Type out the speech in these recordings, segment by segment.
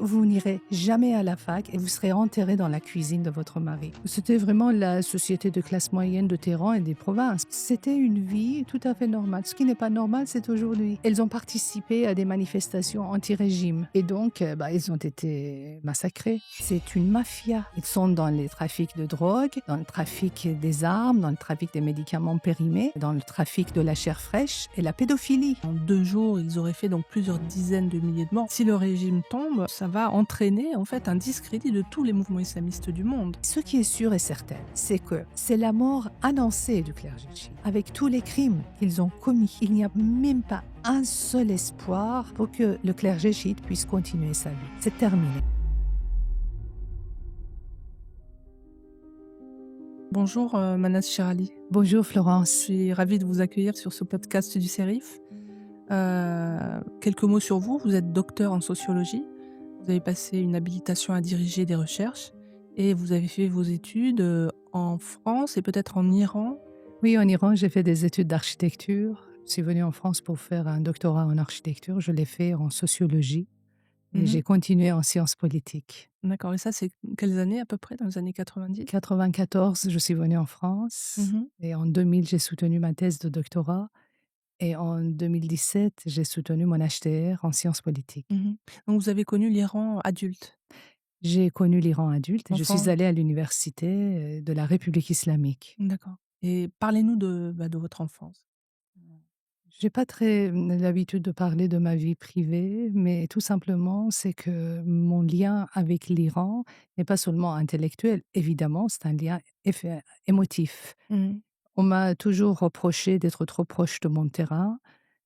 vous n'irez jamais à la fac et vous serez enterré dans la cuisine de votre mari. C'était vraiment la société de classe moyenne de Téhéran et des provinces. C'était une vie tout à fait normale. Ce qui n'est pas normal, c'est aujourd'hui. Elles ont participé à des manifestations anti-régime et donc, ils ont été massacrés. C'est une mafia. Ils sont dans les trafics de drogue, dans le trafic des armes, dans le trafic des médicaments périmés, dans le trafic de la chair fraîche et la pédophilie. En 2 jours, ils auraient fait donc plusieurs dizaines de milliers de morts. Si le régime tombe, ça va entraîner en fait un discrédit de tous les mouvements islamistes du monde. Ce qui est sûr et certain, c'est que c'est la mort annoncée du clergé chiite. Avec tous les crimes qu'ils ont commis, il n'y a même pas un seul espoir pour que le clergé chiite puisse continuer sa vie. C'est terminé. Bonjour Manas Chirali, Bonjour je Florence. suis ravie de vous accueillir sur ce podcast du Sérif. Quelques mots sur vous, vous êtes docteur en sociologie, vous avez passé une habilitation à diriger des recherches et vous avez fait vos études en France et peut-être en Iran. Oui, en Iran, j'ai fait des études d'architecture. Je suis venue en France pour faire un doctorat en architecture. Je l'ai fait en sociologie et j'ai continué en sciences politiques. D'accord, et ça c'est quelles années à peu près, dans les années 90? 94, je suis venue en France et en 2000, j'ai soutenu ma thèse de doctorat. Et en 2017, j'ai soutenu mon HTR en sciences politiques. Donc vous avez connu l'Iran adulte? J'ai connu l'Iran adulte et je Enfant. suis allée à l'université de la République islamique. D'accord, et parlez-nous de votre enfance. J'ai pas très l'habitude de parler de ma vie privée, mais tout simplement, c'est que mon lien avec l'Iran n'est pas seulement intellectuel, évidemment, c'est un lien émotif. On m'a toujours reproché d'être trop proche de mon terrain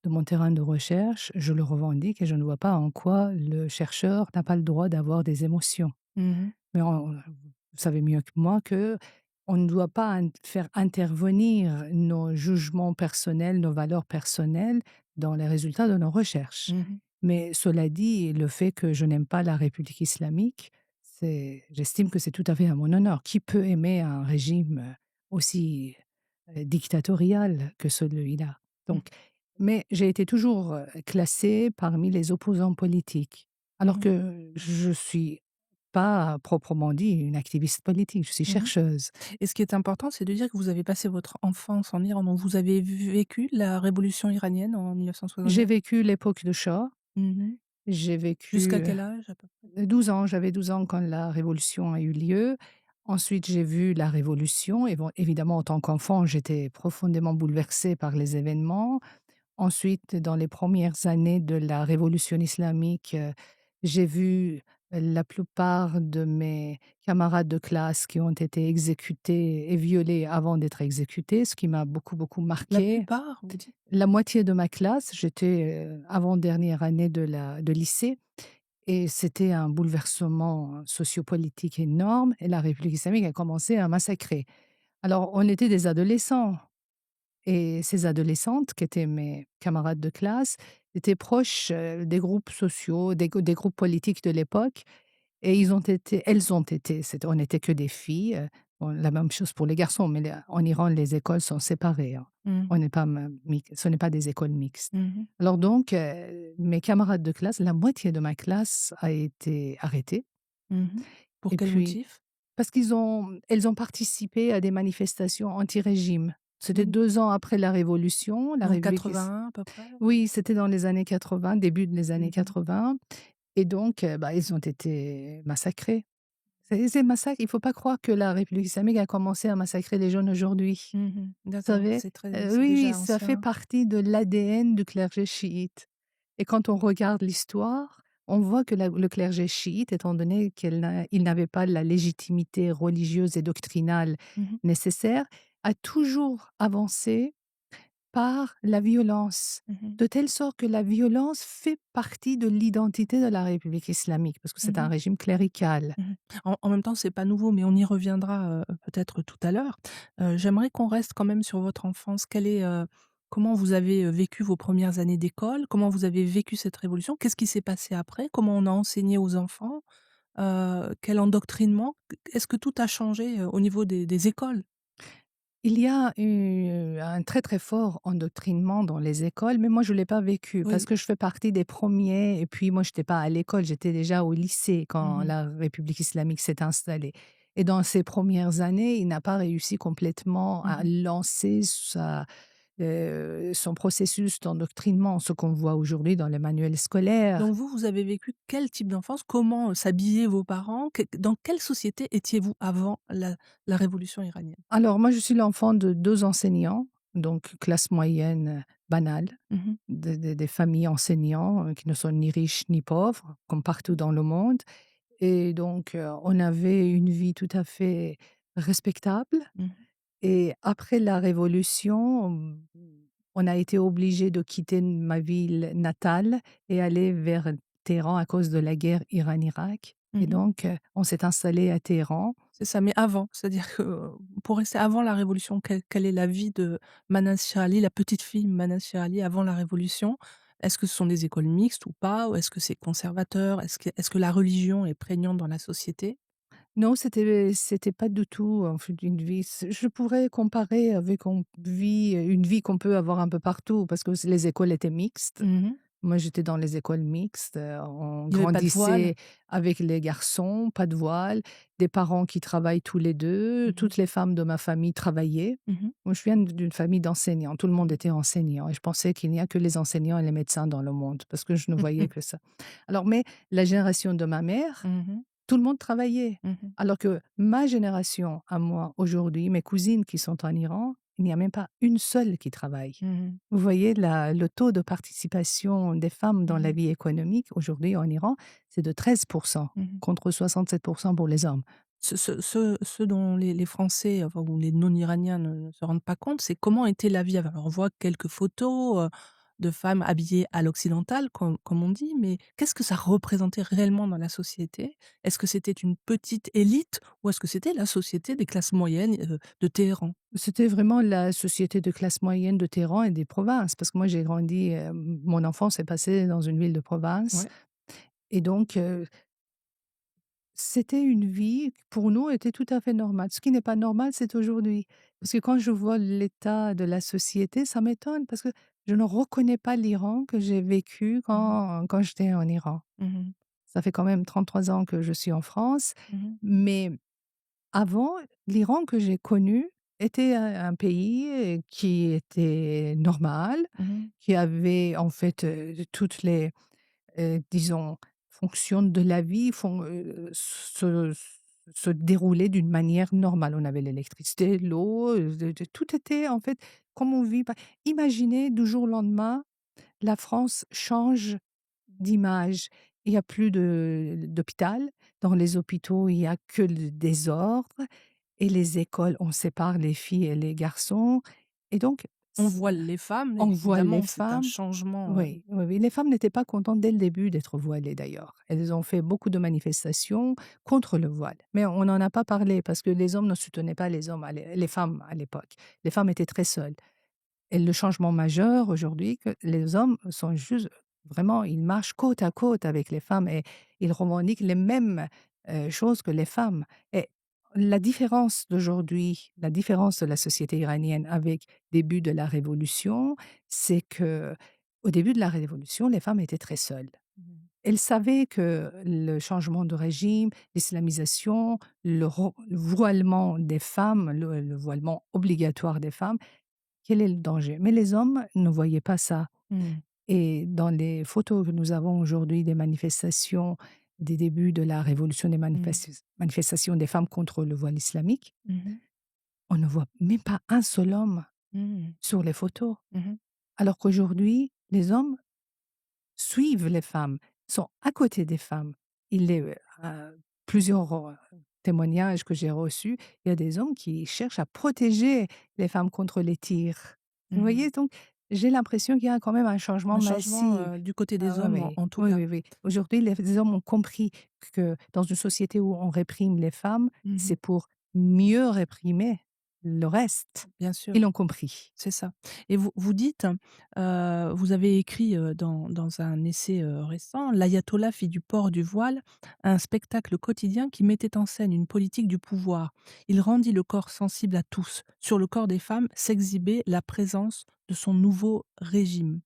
de recherche. Je le revendique et je ne vois pas en quoi le chercheur n'a pas le droit d'avoir des émotions. Mais vous savez mieux que moi que on ne doit pas faire intervenir nos jugements personnels, nos valeurs personnelles dans les résultats de nos recherches. Mais cela dit, le fait que je n'aime pas la République islamique, j'estime que c'est tout à fait à mon honneur. Qui peut aimer un régime aussi dictatorial que celui-là? Donc, mais j'ai été toujours classée parmi les opposants politiques, alors que je suis pas proprement dit une activiste politique, je suis chercheuse. Et ce qui est important, c'est de dire que vous avez passé votre enfance en Iran, donc vous avez vécu la révolution iranienne en J'ai 1979? vécu l'époque de Shah, j'ai Jusqu'à vécu quel âge à peu près? 12 ans, j'avais 12 ans quand la révolution a eu lieu. Ensuite, j'ai vu la révolution et bon, évidemment, en tant qu'enfant, j'étais profondément bouleversée par les événements. Ensuite, dans les premières années de la révolution islamique, j'ai vu la plupart de mes camarades de classe qui ont été exécutés et violés avant d'être exécutés, ce qui m'a beaucoup, beaucoup La marquée. plupart, vous dites? La moitié de ma classe, j'étais avant-dernière année de lycée, et c'était un bouleversement sociopolitique énorme et la République islamique a commencé à massacrer. Alors, on était des adolescents. Et ces adolescentes, qui étaient mes camarades de classe, étaient proches des groupes sociaux, des groupes politiques de l'époque. Et elles ont été, on n'était que des filles. Bon, la même chose pour les garçons, mais en Iran, les écoles sont séparées, hein. On n'est pas, ce n'est pas des écoles mixtes. Alors donc, mes camarades de classe, la moitié de ma classe a été arrêtée. Pour Et quel puis, motif? parce elles ont participé à des manifestations anti-régime. C'était Mmh. 2 ans après la Révolution, la Donc République 81 à peu près? oui, c'était dans les années 80, début des années Mmh. 80, et donc ils ont été massacrés. Ces massacres, il ne faut pas croire que la République islamique a commencé à massacrer les jeunes aujourd'hui. Vous D'accord, savez? c'est Oui, oui, déjà ça fait ancien. partie de l'ADN du clergé chiite. Et quand on regarde l'histoire, on voit que le clergé chiite, étant donné il n'avait pas la légitimité religieuse et doctrinale Mmh. nécessaire, a toujours avancé par la violence, Mmh. de telle sorte que la violence fait partie de l'identité de la République islamique, parce que c'est un Mmh. régime clérical. Mmh. En même temps, c'est pas nouveau, mais on y reviendra, peut-être tout à l'heure. J'aimerais qu'on reste quand même sur votre enfance. Comment vous avez, vécu vos premières années d'école? Comment vous avez vécu cette révolution? Qu'est-ce qui s'est passé après? Comment on a enseigné aux enfants? Quel endoctrinement? Est-ce que tout a changé, au niveau des écoles? Il y a eu un très, très fort endoctrinement dans les écoles, mais moi je ne l'ai pas vécu parce Oui. que je fais partie des premiers. Et puis moi je n'étais pas à l'école, j'étais déjà au lycée quand Mmh. la République islamique s'est installée. Et dans ces premières années, il n'a pas réussi complètement à Mmh. lancer son processus d'endoctrinement, ce qu'on voit aujourd'hui dans les manuels scolaires. Donc vous, vous avez vécu quel type d'enfance? Comment, s'habillaient vos parents? Dans quelle société étiez-vous avant la révolution iranienne? Alors moi je suis l'enfant de 2 enseignants, donc classe moyenne, banale. Mmh. Des familles enseignants, qui ne sont ni riches ni pauvres, comme partout dans le monde. Et donc, on avait une vie tout à fait respectable. Mmh. Et après la révolution, on a été obligé de quitter ma ville natale et aller vers Téhéran à cause de la guerre Iran-Irak. Et Mmh. donc, on s'est installé à Téhéran. C'est ça, mais avant, c'est-à-dire que, pour rester avant la révolution, quelle est la vie de Manas Shirali, la petite fille Manas Shirali avant la révolution? Est-ce que ce sont des écoles mixtes ou pas? Ou est-ce que c'est conservateur? Est-ce que la religion est prégnante dans la société? Non, c'était pas du tout, en fait, une vie je pourrais comparer avec une vie qu'on peut avoir un peu partout parce que les écoles étaient mixtes. Mmh. Moi, j'étais dans les écoles mixtes, on Il y avait pas de voile? grandissait avec les garçons, pas de voile, des parents qui travaillent tous les 2. Mmh mh. Toutes les femmes de ma famille travaillaient. Mmh. Moi, je viens d'une famille d'enseignants, tout le monde était enseignant et je pensais qu'il n'y a que les enseignants et les médecins dans le monde parce que je ne voyais que ça. Alors mais la génération de ma mère, Mmh mh. tout le monde travaillait. Mmh mh. Alors que ma génération à moi, aujourd'hui, mes cousines qui sont en Iran, il n'y a même pas une seule qui travaille. Mmh. Vous voyez le taux de participation des femmes dans la Mmh. vie économique aujourd'hui en Iran, c'est de 13% Mmh. contre 67% pour les hommes. Ce dont les Français, enfin, ou les non-Iraniens ne se rendent pas compte, c'est comment était la vie avant. Alors on voit quelques photos, de femmes habillées à l'occidental comme on dit, mais qu'est-ce que ça représentait réellement dans la société? Est-ce que c'était une petite élite ou est-ce que c'était la société des classes moyennes, de Téhéran? C'était vraiment la société de classe moyenne de Téhéran et des provinces, parce que moi j'ai grandi, mon enfance est passée dans une ville de province. Ouais. Et donc, c'était une vie qui, pour nous, était tout à fait normale. Ce qui n'est pas normal, c'est aujourd'hui. Parce que quand je vois l'état de la société, ça m'étonne parce que je ne reconnais pas l'Iran que j'ai vécu Mmh. quand j'étais en Iran. Mmh. Ça fait quand même 33 ans que je suis en France, Mmh. mais avant, l'Iran que j'ai connu était un pays, qui était normal, Mmh. qui avait en fait, toutes les disons, fonctions de la vie se déroulaient d'une manière normale. On avait l'électricité, l'eau, tout était en fait comme on vit. Imaginez du jour au lendemain, la France change d'image. Il y a plus d'hôpital. Dans les hôpitaux, il y a que le désordre et les écoles, on sépare les filles et les garçons et donc On voile les femmes, on voile les évidemment, c'est un femmes. changement, Oui, oui, oui. Les femmes n'étaient pas contentes dès le début d'être voilées d'ailleurs. Elles ont fait beaucoup de manifestations contre le voile. Mais on n'en a pas parlé parce que les hommes ne soutenaient pas les femmes à l'époque. Les femmes étaient très seules. Et le changement majeur aujourd'hui, que les hommes sont juste vraiment, ils marchent côte à côte avec les femmes et ils revendiquent les mêmes choses que les femmes. Et la différence d'aujourd'hui, la différence de la société iranienne avec le début de la révolution, c'est que au début de la révolution, les femmes étaient très seules. Mmh. Elles savaient que le changement de régime, l'islamisation, le voilement des femmes, le voilement obligatoire des femmes, quel est le danger? Mais les hommes ne voyaient pas ça. Mmh. Et dans les photos que nous avons aujourd'hui des manifestations, des débuts de la révolution des Mmh. manifestations des femmes contre le voile islamique, Mmh. on ne voit même pas un seul homme Mmh. sur les photos. Mmh. Alors qu'aujourd'hui, les hommes suivent les femmes, sont à côté des femmes. Il est, plusieurs, témoignages que j'ai reçus, il y a des hommes qui cherchent à protéger les femmes contre les tirs. Vous Mmh. voyez? Donc j'ai l'impression qu'il y a quand même un changement Un changement, massif. du côté des Ah hommes oui, en tout oui, cas. oui, oui. Aujourd'hui, les hommes ont compris que dans une société où on réprime les femmes, Mmh mh. c'est pour mieux réprimer le reste. bien sûr. Ils l'ont compris. C'est ça et vous dites, vous avez écrit, dans un essai, récent: «L'ayatollah fit du port du voile un spectacle quotidien qui mettait en scène une politique du pouvoir. Il rendit le corps sensible à tous. Sur le corps des femmes s'exhibait la présence de son nouveau régime.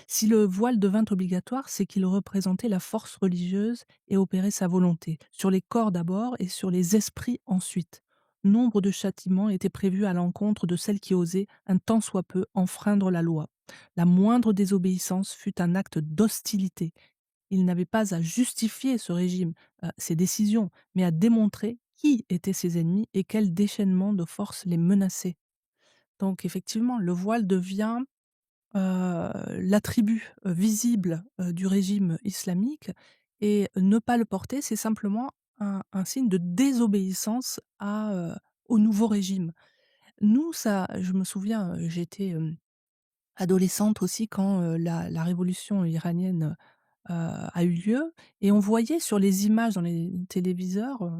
Si le voile devint obligatoire, c'est qu'il représentait la force religieuse et opérait sa volonté, sur les corps d'abord et sur les esprits ensuite. Nombre de châtiments étaient prévus à l'encontre de celles qui osaient, un tant soit peu, enfreindre la loi. La moindre désobéissance fut un acte d'hostilité. Il n'avait pas à justifier ce régime, ses décisions, mais à démontrer qui étaient ses ennemis et quel déchaînement de force les menaçait. Donc effectivement, le voile devient l'attribut, visible, du régime islamique et ne pas le porter, c'est simplement un signe de désobéissance au nouveau régime. Nous, ça je me souviens, j'étais, adolescente aussi quand, la révolution iranienne a eu lieu et on voyait sur les images dans les téléviseurs,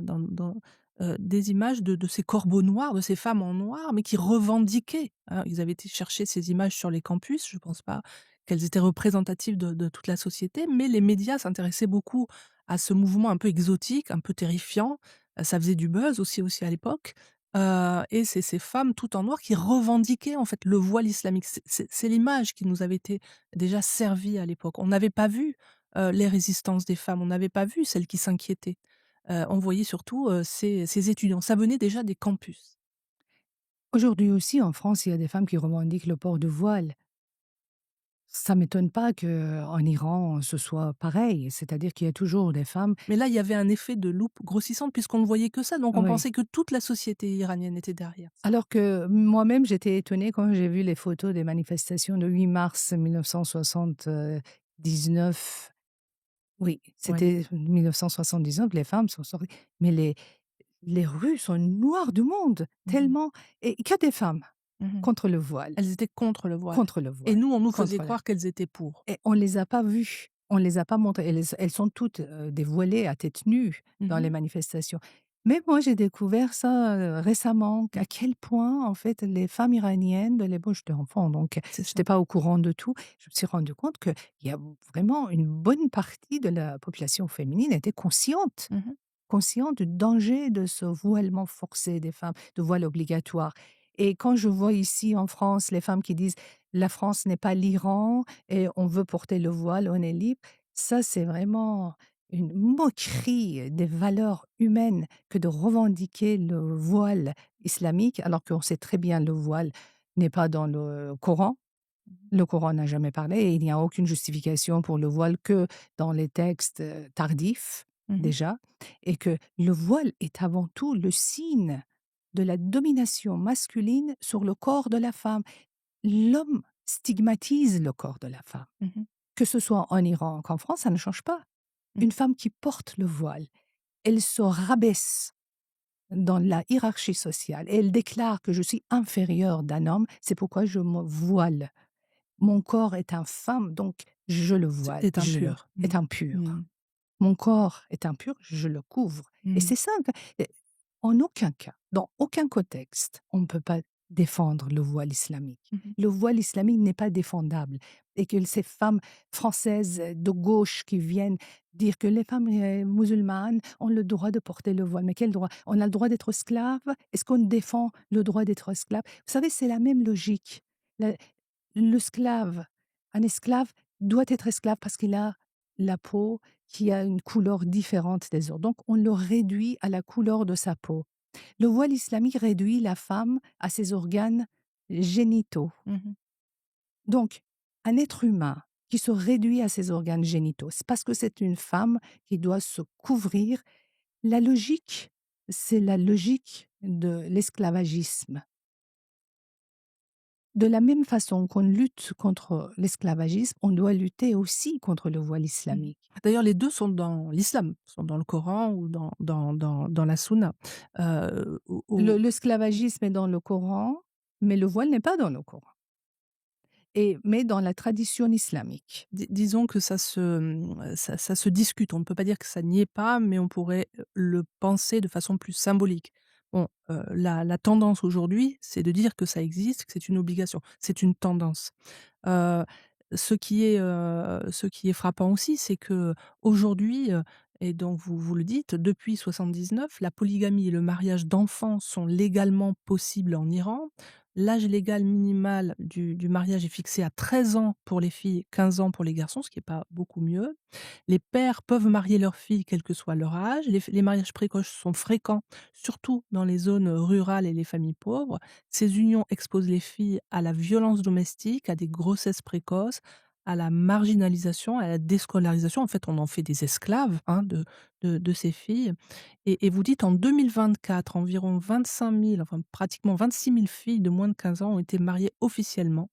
des images de ces corbeaux noirs, de ces femmes en noir, mais qui revendiquaient, hein. Ils avaient été chercher ces images sur les campus, je pense pas qu'elles étaient représentatives de toute la société, mais les médias s'intéressaient beaucoup à ce mouvement un peu exotique, un peu terrifiant, ça faisait du buzz aussi à l'époque, et c'est ces femmes toutes en noir qui revendiquaient en fait le voile islamique. C'est l'image qui nous avait été déjà servie à l'époque. On n'avait pas vu les résistances des femmes. On n'avait pas vu celles qui s'inquiétaient. On voyait surtout, ces étudiants. Ça venait déjà des campus. Aujourd'hui aussi, en France, il y a des femmes qui revendiquent le port de voile. Ça m'étonne pas qu'en Iran, ce soit pareil. C'est-à-dire qu'il y a toujours des femmes. Mais là, il y avait un effet de loupe grossissante puisqu'on ne voyait que ça, donc on Oui. pensait que toute la société iranienne était derrière ça. Alors que moi-même, j'étais étonnée quand j'ai vu les photos des manifestations de 8 mars 1979. Oui, Ouais. c'était 1979, les femmes sont sorties. Mais les rues sont noires de monde, Mmh mh. tellement, et que des femmes Mmh. contre le voile, Elles étaient contre le voile contre le et voile, nous, on nous faisait contre le croire qu'elles étaient pour. et on les a pas vues, on les a pas montrées. Elles sont toutes, dévoilées à tête nue Mmh dans les mh. manifestations. Mais moi, j'ai découvert ça, récemment, Mmh. à quel point, en fait, les femmes iraniennes de l'époque, j'étais enfant, donc C'est ça. j'étais pas au courant de tout. Je me suis rendu compte qu'il y a vraiment une bonne partie de la population féminine était consciente. Mmh mh. Conscient du danger de ce voilement forcé des femmes, de voile obligatoire. Et quand je vois ici en France les femmes qui disent: «La France n'est pas l'Iran et on veut porter le voile, on est libre», ça c'est vraiment une moquerie des valeurs humaines que de revendiquer le voile islamique, alors qu'on sait très bien le voile n'est pas dans le Coran. Mmh. Le Coran n'a jamais parlé et il n'y a aucune justification pour le voile que dans les textes, tardifs, Mmh. déjà, et que le voile est avant tout le signe de la domination masculine sur le corps de la femme. L'homme stigmatise le corps de la femme. Mmh. Que ce soit en Iran qu'en France, ça ne change pas. Mmh. Une femme qui porte le voile, elle se rabaisse dans la hiérarchie sociale et elle déclare que je suis inférieure d'un homme, c'est pourquoi je me voile. Mon corps est infâme, donc je le voile, C'était je le impur. Mmh. est impur. Mmh. Mon corps est impur, je le couvre et Mmh. c'est ça que en aucun cas, dans aucun contexte, on ne peut pas défendre le voile islamique. Mmh. Le voile islamique n'est pas défendable et que ces femmes françaises de gauche qui viennent dire que les femmes, musulmanes ont le droit de porter le voile. Mais quel droit? On a le droit d'être esclave? Est-ce qu'on défend le droit d'être esclave? Vous savez, c'est la même logique. La L'esclave, un esclave doit être esclave parce qu'il a la peau qui a une couleur différente des autres. Donc, on le réduit à la couleur de sa peau. Le voile islamique réduit la femme à ses organes génitaux. Mmh. Donc, un être humain qui se réduit à ses organes génitaux, c'est parce que c'est une femme qui doit se couvrir. La logique, c'est la logique de l'esclavagisme. De la même façon qu'on lutte contre l'esclavagisme, on doit lutter aussi contre le voile Mmh. islamique. D'ailleurs, les 2 sont dans l'islam, sont dans le Coran ou dans la Sunna. Au L'esclavagisme est dans le Coran, mais le voile n'est pas dans le Coran, mais dans la tradition islamique. disons que ça se discute. On ne peut pas dire que ça n'y est pas, mais on pourrait, le penser de façon plus symbolique. Bon, la tendance aujourd'hui, c'est de dire que ça existe, que c'est une obligation. C'est une tendance. Heu, ce qui est frappant aussi, c'est qu'aujourd'hui, et donc vous le dites, depuis 79, la polygamie et le mariage d'enfants sont légalement possibles en Iran. L'âge légal minimal du mariage est fixé à 13 ans pour les filles, 15 ans pour les garçons, ce qui est pas beaucoup mieux. Les pères peuvent marier leurs filles quel que soit leur âge. Les mariages précoces sont fréquents, surtout dans les zones rurales et les familles pauvres. Ces unions exposent les filles à la violence domestique, à des grossesses précoces, à la marginalisation, à la déscolarisation. En fait, on en fait des esclaves, hein, de ces filles. Et vous dites en 2024, environ 25 000, enfin pratiquement 26 000 filles de moins de 15 ans ont été mariées officiellement,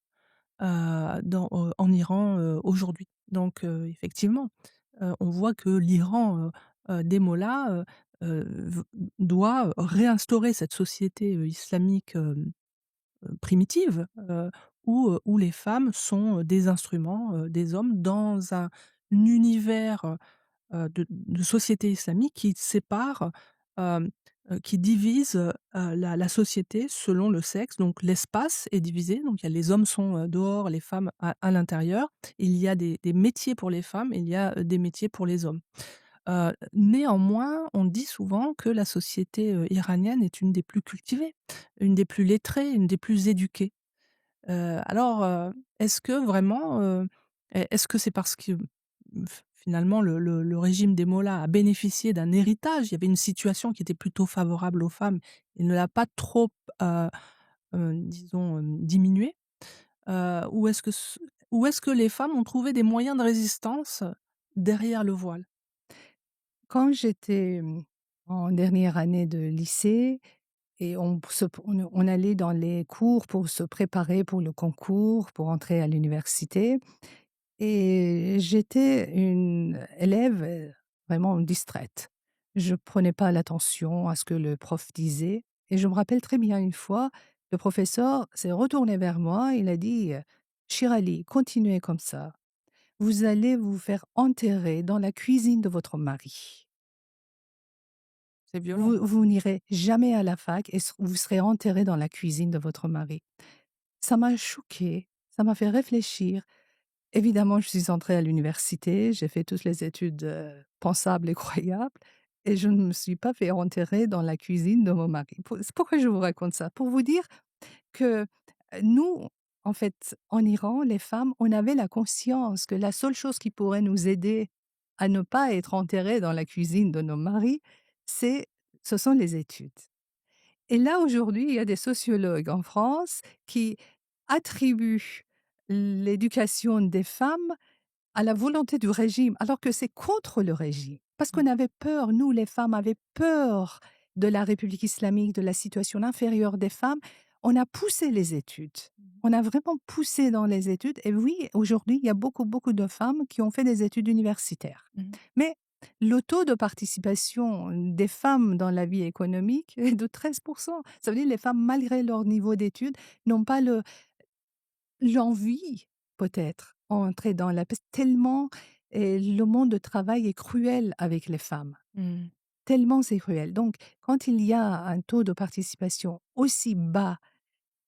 en Iran, aujourd'hui. Donc effectivement, on voit que l'Iran, des mollahs, v doit réinstaurer cette société, islamique, primitive, où les femmes sont, des instruments, des hommes dans un univers, de société islamique qui sépare, hem, qui divise, la société selon le sexe. Donc l'espace est divisé, donc il y a les hommes sont, dehors, les femmes à l'intérieur. Il y a des métiers pour les femmes, il y a, des métiers pour les hommes. Néanmoins, on dit souvent que la société, iranienne est une des plus cultivées, une des plus lettrées, une des plus éduquées. Alors, est-ce que vraiment, est-ce que c'est parce que, finalement le régime des mollahs a bénéficié d'un héritage? Il y avait une situation qui était plutôt favorable aux femmes. Il ne l'a pas trop, heu disons, diminuée? Ou est-ce que les femmes ont trouvé des moyens de résistance derrière le voile? Quand j'étais, en dernière année de lycée et on allait dans les cours pour se préparer pour le concours, pour entrer à l'université. Et j'étais une élève, vraiment distraite. Je prenais pas l'attention à ce que le prof disait et je me rappelle très bien une fois, le professeur s'est retourné vers moi, il a dit: «Chirali, continuez comme ça. Vous allez vous faire enterrer dans la cuisine de votre mari. C'est violent. Vous n'irez jamais à la fac et vous serez enterrés dans la cuisine de votre mari». Ça m'a choquée, ça m'a fait réfléchir. Évidemment, je suis entrée à l'université, j'ai fait toutes les études, pensables et croyables et je ne me suis pas fait enterrer dans la cuisine de mon mari. C'est pourquoi je vous raconte ça? Pour vous dire que, nous, en fait, en Iran, les femmes, on avait la conscience que la seule chose qui pourrait nous aider à ne pas être enterrées dans la cuisine de nos maris, c'est ce sont les études. Et là, aujourd'hui, il y a des sociologues en France qui attribuent l'éducation des femmes à la volonté du régime, alors que c'est contre le régime. Parce Mmh. qu'on avait peur, nous les femmes avait peur de la République islamique, de la situation inférieure des femmes. On a poussé les études. Mmh. On a vraiment poussé dans les études et oui, aujourd'hui, il y a beaucoup, beaucoup de femmes qui ont fait des études universitaires. Mmh. Mais le taux de participation des femmes dans la vie économique est de 13%. Ça veut dire les femmes, malgré leur niveau d'études, n'ont pas l'envie, peut-être, entrer dans la tellement, le monde de travail est cruel avec les femmes, Mmh. tellement c'est cruel. Donc quand il y a un taux de participation aussi bas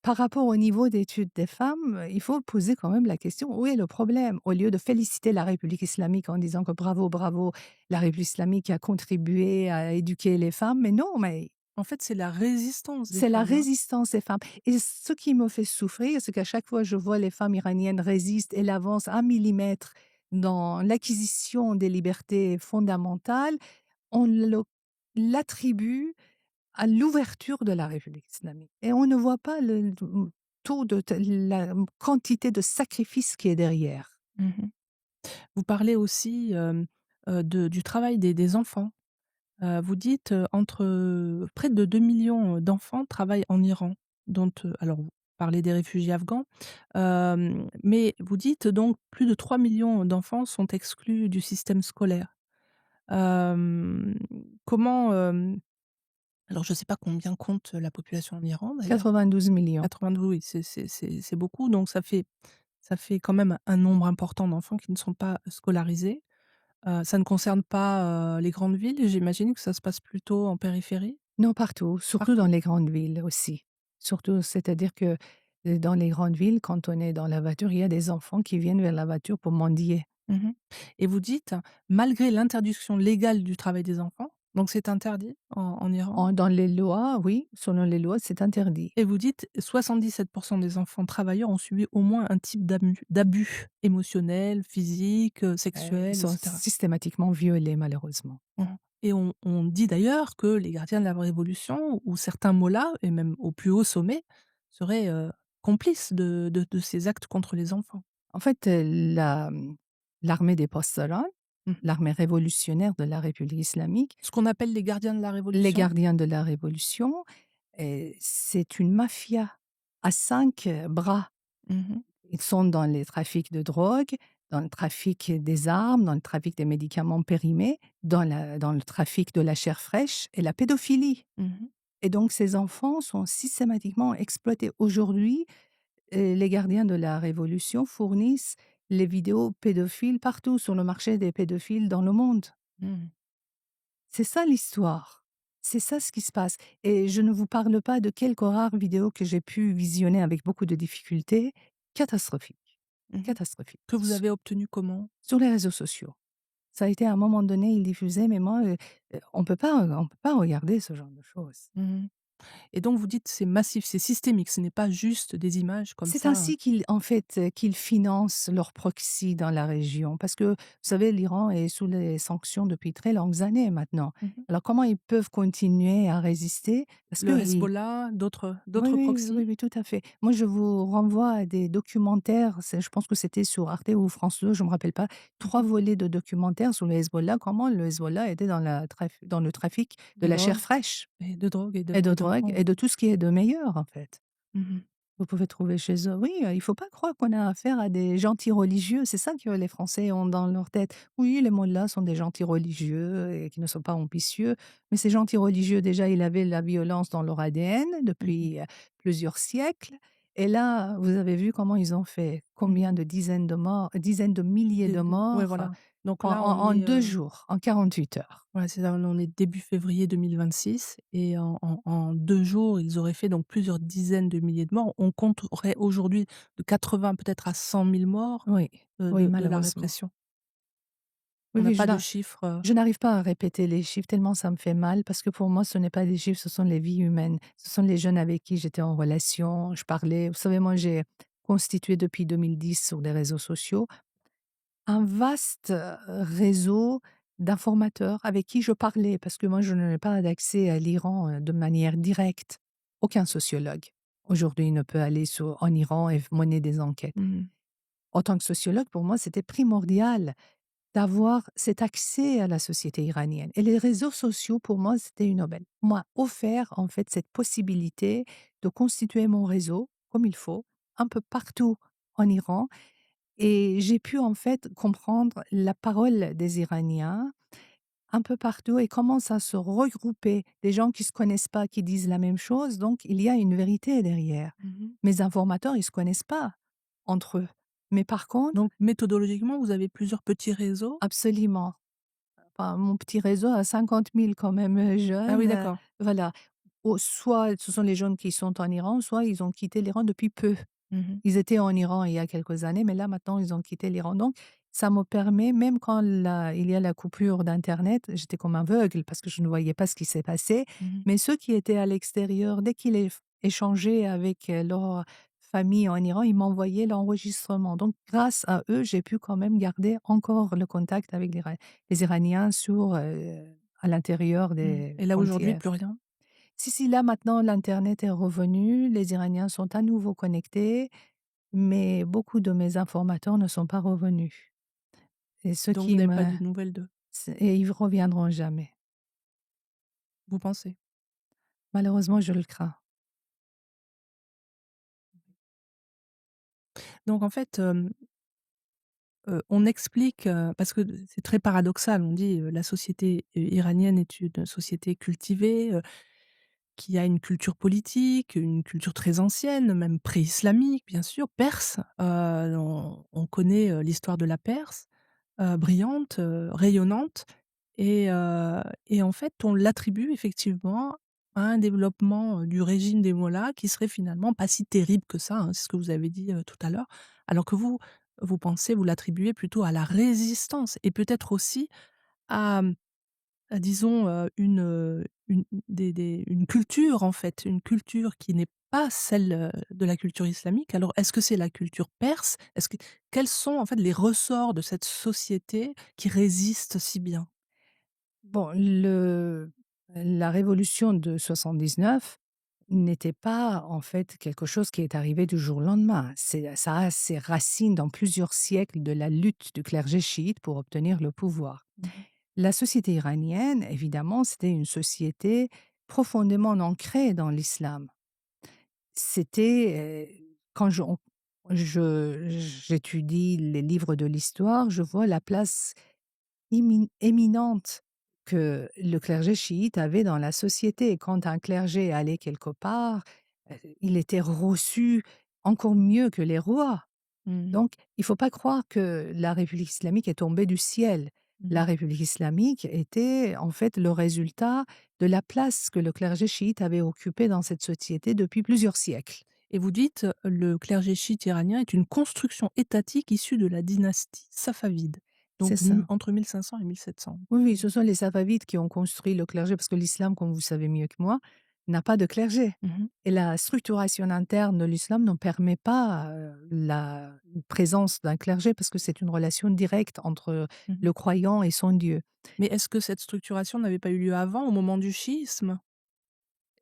par rapport au niveau d'études des femmes, il faut poser quand même la question: «Où est le problème?» Au lieu de féliciter la République islamique en disant que bravo, bravo, la République islamique a contribué à éduquer les femmes, mais non, mais En fait, c'est la résistance des c'est la femmes, hein. résistance des femmes et ce qui me fait souffrir, c'est qu'à chaque fois je vois les femmes iraniennes résistent, elles avancent 1 millimètre dans l'acquisition des libertés fondamentales, on l'attribue à l'ouverture de la République islamique et on ne voit pas le taux la quantité de sacrifices qui est derrière. Mmh. Vous parlez aussi, du travail des enfants. Vous dites, entre, près de 2 millions d'enfants travaillent en Iran, dont, alors vous parlez des réfugiés afghans, mais vous dites donc plus de 3 millions d'enfants sont exclus du système scolaire. Hem, comment, alors je ne sais pas combien compte la population en Iran d'ailleurs? 92 millions. 92, oui, c'est beaucoup, donc ça fait quand même un nombre important d'enfants qui ne sont pas scolarisés. Ça ne concerne pas, les grandes villes, j'imagine que ça se passe plutôt en périphérie? Non, partout, surtout dans Partout? les grandes villes aussi. Surtout, c'est-à-dire que, dans les grandes villes, quand on est dans la voiture, il y a des enfants qui viennent vers la voiture pour mendier. Mmh. Et vous dites, malgré l'interdiction légale du travail des enfants, donc c'est interdit en Iran? Dans les lois, oui, selon les lois, c'est interdit. Et vous dites 77 des enfants travailleurs ont subi au moins un type d'abus émotionnels, physiques, Ils sexuels et sont cetera. systématiquement violés malheureusement. Mmh. Et on dit d'ailleurs que les gardiens de la révolution ou certains mollahs et même au plus haut sommet seraient, complices de ces actes contre les enfants. En fait, l'armée des Pasdaran, Mmh. l'armée révolutionnaire de la République islamique, Ce qu'on appelle les gardiens de la les révolution? gardiens de la révolution, c'est une mafia à 5 bras. Mmh. Ils sont dans les trafics de drogue, dans le trafic des armes, dans le trafic des médicaments périmés, dans le trafic de la chair fraîche et la pédophilie. Mmh. Et donc ces enfants sont systématiquement exploités. Aujourd'hui, les gardiens de la révolution fournissent les vidéos pédophiles partout sur le marché des pédophiles dans le monde. Mmh. C'est ça l'histoire. C'est ça ce qui se passe. Et je ne vous parle pas de quelques rares vidéos que j'ai pu visionner avec beaucoup de difficultés. Catastrophique, Mmh. catastrophique. Que vous avez obtenu comment? Sur les réseaux sociaux. Ça a été à un moment donné, ils diffusaient, mais moi, on peut pas regarder ce genre de choses. Mmh. Et donc vous dites c'est massif, c'est systémique, ce n'est pas juste des images comme C'est ça. ainsi qu'ils en fait, qu'ils financent leurs proxys dans la région. Parce que, vous savez, l'Iran est sous les sanctions depuis très longues années maintenant. Mmh. Alors comment ils peuvent continuer à résister? Parce Le qu'ils Hezbollah, Oui, d'autres oui, oui, proxys? oui, tout à fait. Moi, je vous renvoie à des documentaires, je pense que c'était sur Arte ou France 2, je ne me rappelle pas, Mmh 3 mh. volets de documentaires sur le Hezbollah, comment le Hezbollah était dans le trafic de De la chair drogue fraîche de drogue et de drogue d'enfants, et oui. de tout ce qui est de meilleur, en fait. Mmh. Vous pouvez trouver chez eux. Oui, il faut pas croire qu'on a affaire à des gentils religieux, c'est ça que les Français ont dans leur tête. Oui, les mollahs sont des gentils religieux et qui ne sont pas ambitieux, mais ces gentils religieux, déjà, ils avaient la violence dans leur ADN Mmh. depuis, plusieurs siècles et là, vous avez vu comment ils ont fait, combien Mmh. de dizaines de morts, dizaines de milliers de Ouais, morts, voilà. Donc en là, on en est, 2 jours, en 48 heures. ouais, c'est ça, on est début février 2026 et en 2 jours, ils auraient fait donc plusieurs dizaines de milliers de morts. On compterait aujourd'hui de 80 peut-être à 100 000 morts, Oui, oui, de la malheureusement. répression. Oui, On n'a oui, pas de chiffres, je n'arrive pas à répéter les chiffres tellement ça me fait mal parce que pour moi, ce n'est pas des chiffres, ce sont les vies humaines. Ce sont les jeunes avec qui j'étais en relation, je parlais. Vous savez, moi, j'ai constitué depuis 2010 sur les réseaux sociaux un vaste réseau d'informateurs avec qui je parlais parce que moi, je n'ai pas d'accès à l'Iran de manière directe. Aucun sociologue aujourd'hui ne peut aller en Iran et mener des enquêtes. mmh, En tant que sociologue, pour moi, c'était primordial d'avoir cet accès à la société iranienne. Et les réseaux sociaux, pour moi, c'était une aubaine. M'a offert, en fait, cette possibilité de constituer mon réseau comme il faut, un peu partout en Iran. Et j'ai pu, en fait, comprendre la parole des Iraniens un peu partout et commence à se regrouper des gens qui se connaissent pas, qui disent la même chose. Donc, il y a une vérité derrière. mmh. Mes informateurs, ils se connaissent pas entre eux. Mais par contre, Donc méthodologiquement, vous avez plusieurs petits réseaux? absolument. Enfin, mon petit réseau a 50 000 quand même, Ah oui, jeunes, d'accord. voilà. Soit ce sont les jeunes qui sont en Iran, soit ils ont quitté l'Iran depuis peu. Mmh. Ils étaient en Iran il y a quelques années, mais là maintenant ils ont quitté l'Iran. Donc ça me permet, même quand il y a la coupure d'internet, j'étais comme aveugle parce que je ne voyais pas ce qui s'est passé, Mmh. mais ceux qui étaient à l'extérieur, dès qu'ils échangeaient avec, leur famille en Iran, ils m'envoyaient l'enregistrement. Donc grâce à eux, j'ai pu quand même garder encore le contact avec les Iraniens à l'intérieur Mmh. des Et là, aujourd'hui, frontières. plus rien? Si, si, là maintenant l'internet est revenu, les Iraniens sont à nouveau connectés, mais beaucoup de mes informateurs ne sont pas revenus et ceux Donc vous qui n'avez pas me de nouvelles d'eux, et ils reviendront jamais. vous pensez? Malheureusement, je le crains. Donc en fait, on explique, parce que c'est très paradoxal, on dit, la société iranienne est une société cultivée, qui a une culture politique, une culture très ancienne, même pré-islamique bien sûr, perse. On connaît, l'histoire de la Perse, brillante, rayonnante et en fait on l'attribue effectivement à un développement, du régime des mollahs qui serait finalement pas si terrible que ça, hein, c'est ce que vous avez dit, tout à l'heure. Alors que vous, vous pensez, vous l'attribuez plutôt à la résistance et peut-être aussi à, disons, une culture en fait, une culture qui n'est pas celle, de la culture islamique. Alors est-ce que c'est la culture perse? Est-ce que quels sont en fait les ressorts de cette société qui résiste si bien? Bon, la révolution de 79 n'était pas, en fait, quelque chose qui est arrivé du jour au lendemain. Ça a ses racines dans plusieurs siècles de la lutte du clergé chiite pour obtenir le pouvoir. Mmh mh. La société iranienne, évidemment, c'était une société profondément ancrée dans l'islam. C'était, quand j'étudie les livres de l'histoire, je vois la place éminente que le clergé chiite avait dans la société. Et quand un clergé allait quelque part, il était reçu encore mieux que les rois. Mmh. Donc il ne faut pas croire que la République islamique est tombée du ciel. La Mmh. République islamique était en fait le résultat de la place que le clergé chiite avait occupée dans cette société depuis plusieurs siècles. Et vous dites, le clergé chiite iranien est une construction étatique issue de la dynastie safavide, C'est donc ça. entre 1500 et 1700. Oui, oui, ce sont les Safavides qui ont construit le clergé, parce que l'islam, comme vous savez mieux que moi, n'a pas de clergé. Mmh mh. Et la structuration interne de l'islam ne permet pas la présence d'un clergé, parce que c'est une relation directe entre Mmh. le croyant et son Dieu. Mais est-ce que cette structuration n'avait pas eu lieu avant, au moment du chiisme?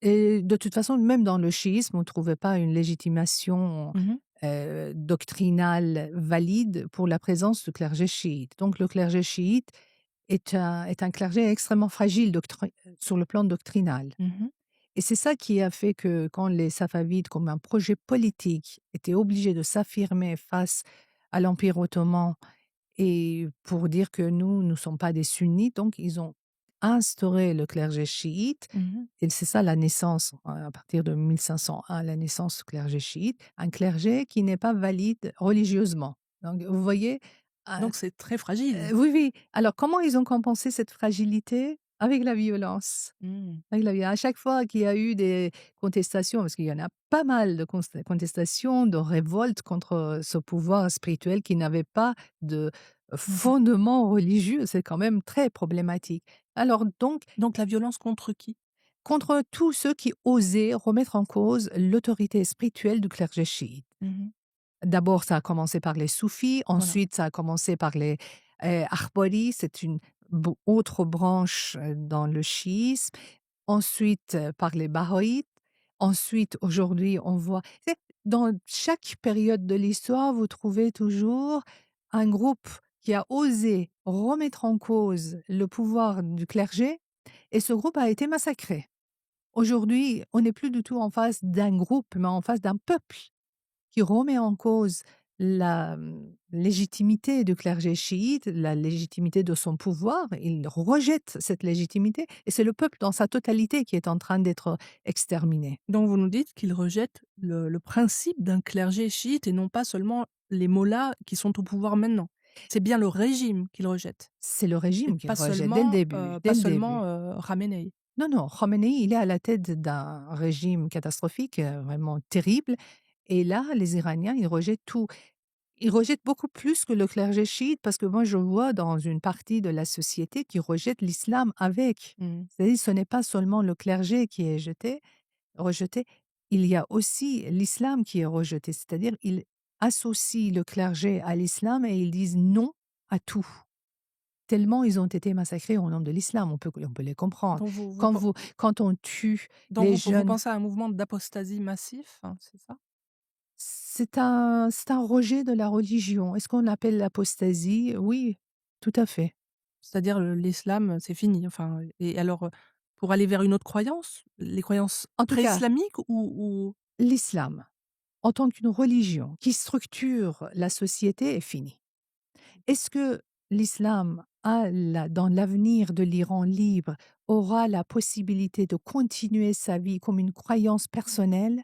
Et de toute façon, même dans le chiisme, on ne trouvait pas une légitimation Mmh mh. doctrinale valide pour la présence du clergé chiite. Donc le clergé chiite est un clergé extrêmement fragile sur le plan doctrinal. Mmh. Et c'est ça qui a fait que quand les Safavides, comme un projet politique, étaient obligés de s'affirmer face à l'Empire ottoman et pour dire que nous ne sommes pas des sunnites, donc ils ont instauré le clergé chiite. Mmh. Et c'est ça la naissance, à partir de 1501, la naissance du clergé chiite, un clergé qui n'est pas valide religieusement. Donc vous voyez, Donc c'est très fragile. oui, oui. Alors comment ils ont compensé cette fragilité? Avec la violence. Mmh. À chaque fois qu'il y a eu des contestations, parce qu'il y en a pas mal de contestations, de révoltes contre ce pouvoir spirituel qui n'avait pas de Mmh mh. fondement religieux, c'est quand même très problématique. Alors donc, Donc la violence contre qui? contre tous ceux qui osaient remettre en cause l'autorité spirituelle du clergé chiite. Mmh mh. D'abord, ça a commencé par les soufis, Voilà. ensuite ça a commencé par les Akhbaris, c'est une autre branche dans le chiisme. Ensuite, par les Bahá'ítes. Ensuite, aujourd'hui, on voit dans chaque période de l'histoire, vous trouvez toujours un groupe qui a osé remettre en cause le pouvoir du clergé et ce groupe a été massacré. Aujourd'hui, on n'est plus du tout en face d'un groupe, mais en face d'un peuple qui remet en cause la légitimité du clergé chiite, la légitimité de son pouvoir. Il rejette cette légitimité et c'est le peuple dans sa totalité qui est en train d'être exterminé. Donc vous nous dites qu'il rejette le principe d'un clergé chiite et non pas seulement les mollahs qui sont au pouvoir maintenant. C'est bien le régime qu'il rejette C'est le et régime qu'il rejette dès le début, dès pas le seulement, début. Khamenei. Non, non, Khomeini, il est à la tête d'un régime catastrophique, vraiment terrible et là, les Iraniens, ils rejettent tout. Ils rejettent beaucoup plus que le clergé chiite parce que moi, je vois dans une partie de la société qui rejette l'islam avec. Mmh. C'est-à-dire, ce n'est pas seulement le clergé qui est rejeté, il y a aussi l'islam qui est rejeté. C'est-à-dire, ils associent le clergé à l'islam et ils disent non à tout. Tellement ils ont été massacrés au nom de l'islam, on peut les comprendre. Donc vous Quand on tue donc les vous jeunes, pensez à un mouvement d'apostasie massif, hein, c'est ça? c'est un rejet de la religion. Est-ce qu'on appelle l'apostasie? Oui, tout à fait. C'est-à-dire, l'islam, c'est fini, enfin et alors, pour aller vers une autre croyance? Les croyances En tout cas, pré-islamiques ou l'islam, en tant qu'une religion qui structure la société, est fini. Est-ce que l'islam dans l'avenir de l'Iran libre, aura la possibilité de continuer sa vie comme une croyance personnelle?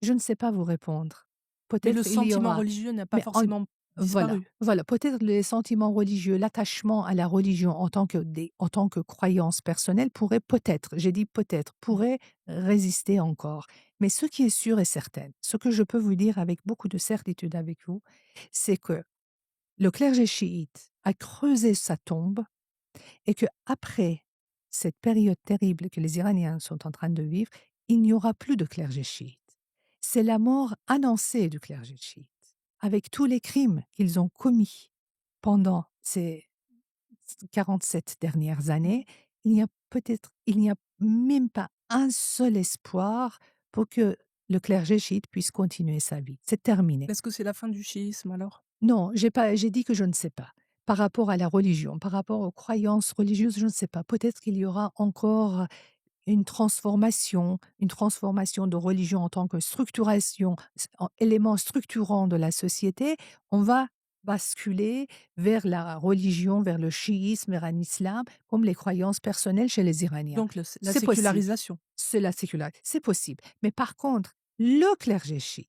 Je ne sais pas vous répondre. mais le Peut-être il y sentiment aura, religieux n'a pas mais en forcément Voilà, disparu. voilà, peut-être les sentiments religieux, l'attachement à la religion en tant que croyance personnelle pourrait peut-être, j'ai dit peut-être, Mmh. pourrait résister encore. Mais ce qui est sûr et certain, ce que je peux vous dire avec beaucoup de certitude avec vous, c'est que le clergé chiite a creusé sa tombe et que après cette période terrible que les Iraniens sont en train de vivre, il n'y aura plus de clergé chiite. C'est la mort annoncée du clergé chiite, avec tous les crimes qu'ils ont commis pendant ces 47 dernières Mmh. années. Il n'y a même pas un seul espoir pour que le clergé chiite puisse continuer sa vie. C'est terminé. Est-ce que c'est la fin du chiisme alors? Non, j'ai dit que je ne sais pas. Par rapport à la religion, par rapport aux croyances religieuses, je ne sais pas. Peut-être qu'il y aura encore une transformation de religion en tant que structuration, en élément structurant de la société. On va basculer vers la religion, vers le chiisme, vers un islam, comme les croyances personnelles chez les Iraniens. Donc la C'est possible. sécularisation. C'est la sécularité, c'est possible. Mais par contre, le clergé chiite,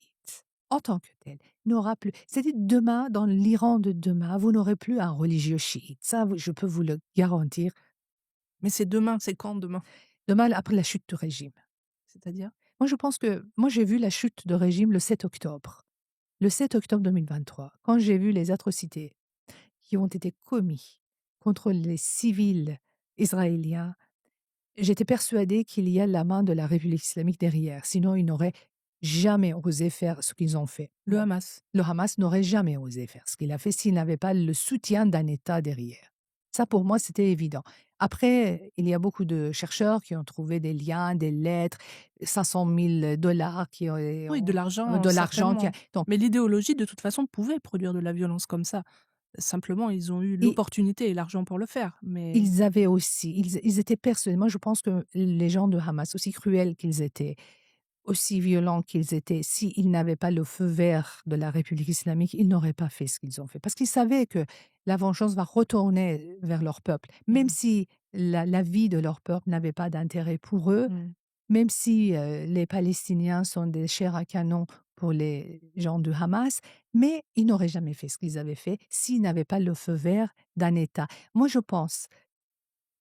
en tant que tel, n'aura plus. C'est-à-dire demain, dans l'Iran de demain, vous n'aurez plus un religieux chiite. Ça, je peux vous le garantir. Mais c'est demain, c'est quand demain? Demain, après la chute du régime. C'est-à-dire? Moi, je pense que moi, j'ai vu la chute de régime le 7 octobre. Le 7 octobre 2023, quand j'ai vu les atrocités qui ont été commises contre les civils israéliens, j'étais persuadée qu'il y a la main de la République islamique derrière. Sinon, ils n'auraient jamais osé faire ce qu'ils ont fait. Le Hamas. Le Hamas n'aurait jamais osé faire ce qu'il a fait s'il n'avait pas le soutien d'un État derrière. Ça, pour moi, c'était évident. Après, il y a beaucoup de chercheurs qui ont trouvé des liens, des lettres, 500 000 $ Oui, de l'argent, de l'argent qui a certainement. donc Mais l'idéologie, de toute façon, pouvait produire de la violence comme ça. Simplement, ils ont eu et l'opportunité et l'argent pour le faire, mais ils avaient aussi ils étaient persuadés, moi je pense que les gens de Hamas, aussi cruels qu'ils étaient, aussi violents qu'ils étaient, s'ils n'avaient pas le feu vert de la République islamique, ils n'auraient pas fait ce qu'ils ont fait. Parce qu'ils savaient que la vengeance va retourner vers leur peuple. Même mmh si la vie de leur peuple n'avait pas d'intérêt pour eux, mh. même si les Palestiniens sont des chairs à canon pour les gens du Hamas, mais ils n'auraient jamais fait ce qu'ils avaient fait s'ils n'avaient pas le feu vert d'un État. Moi, je pense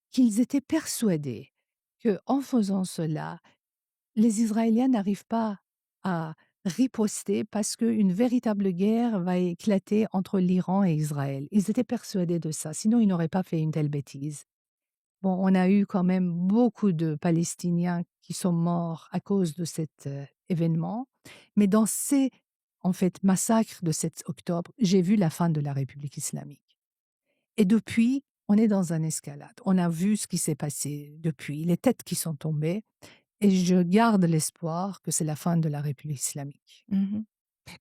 qu'ils étaient persuadés que en faisant cela, les Israéliens n'arrivent pas à riposter parce qu'une véritable guerre va éclater entre l'Iran et Israël. Ils étaient persuadés de ça, sinon ils n'auraient pas fait une telle bêtise. Bon, on a eu quand même beaucoup de Palestiniens qui sont morts à cause de cet événement, mais dans ces, en fait, massacres de 7 octobre, j'ai vu la fin de la République islamique. Et depuis, on est dans un escalade. On a vu ce qui s'est passé depuis, les têtes qui sont tombées, et je garde l'espoir que c'est la fin de la République islamique. Mmh.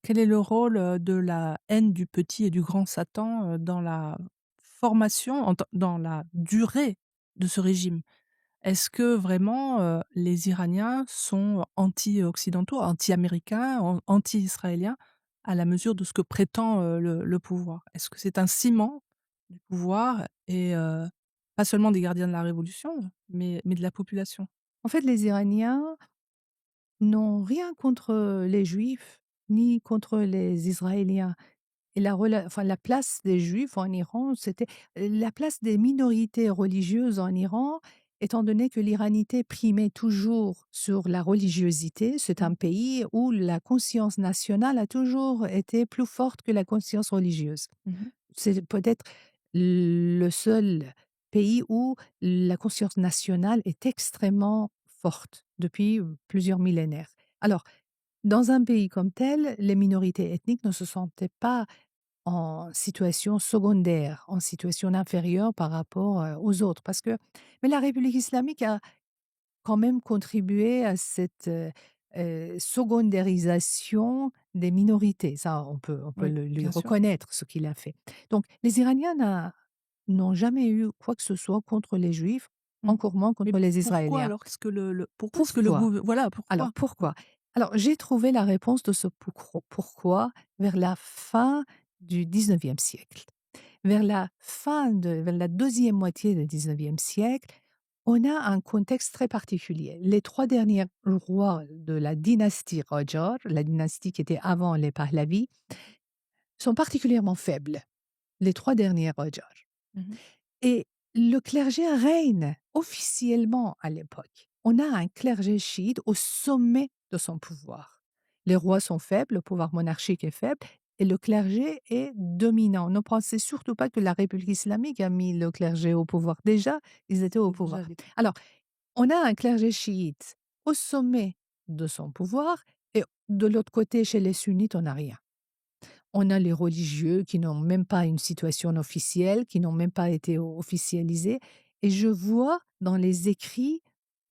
Quel est le rôle, de la haine du petit et du grand Satan, dans la formation, dans la durée de ce régime? Est-ce que vraiment, les Iraniens sont anti-occidentaux, anti-américains, anti-israéliens, à la mesure de ce que prétend, le pouvoir? Est-ce que c'est un ciment du pouvoir et pas seulement des gardiens de la révolution, mais de la population? En fait, les Iraniens n'ont rien contre les Juifs, ni contre les Israéliens. Et la place des Juifs en Iran, c'était la place des minorités religieuses en Iran, étant donné que l'iranité primait toujours sur la religiosité. C'est Mmh. un pays où la conscience nationale a toujours été plus forte que la conscience religieuse. Mmh. C'est peut-être le seul pays où la conscience nationale est extrêmement forte depuis plusieurs millénaires. Alors, dans un pays comme tel, les minorités ethniques ne se sentaient pas en situation secondaire, en situation inférieure par rapport, aux autres. Mais la République islamique a quand même contribué à cette, secondarisation des minorités. Ça, on peut Oui, le lui bien sûr. reconnaître ce qu'il a fait. Donc les Iraniens n'ont jamais eu quoi que ce soit contre les Juifs, Mmh. encore moins Mais contre les pourquoi Israéliens. alors? Est-ce que le pourquoi est-ce que le Pourquoi? gouv voilà, Alors pourquoi? pourquoi? Alors j'ai trouvé la réponse de ce pourquoi vers la fin du 19e siècle. Vers la deuxième moitié du 19e siècle, on a un contexte très particulier. Les 3 derniers rois de la dynastie Qajar, la dynastie qui était avant les Pahlavis, sont particulièrement faibles, les 3 derniers Rajars. Mmh. Et le clergé règne officiellement à l'époque. On a un clergé chiite au sommet de son pouvoir. Les rois sont faibles, le pouvoir monarchique est faible et le clergé est dominant. Ne pensez surtout pas que la République islamique a mis le clergé au pouvoir. Déjà, ils étaient au Déjà pouvoir. les Alors, on a un clergé chiite au sommet de son pouvoir et de l'autre côté, chez les sunnites, on n'a rien. On a les religieux qui n'ont même pas une situation officielle, qui n'ont même pas été officialisés. Et je vois dans les écrits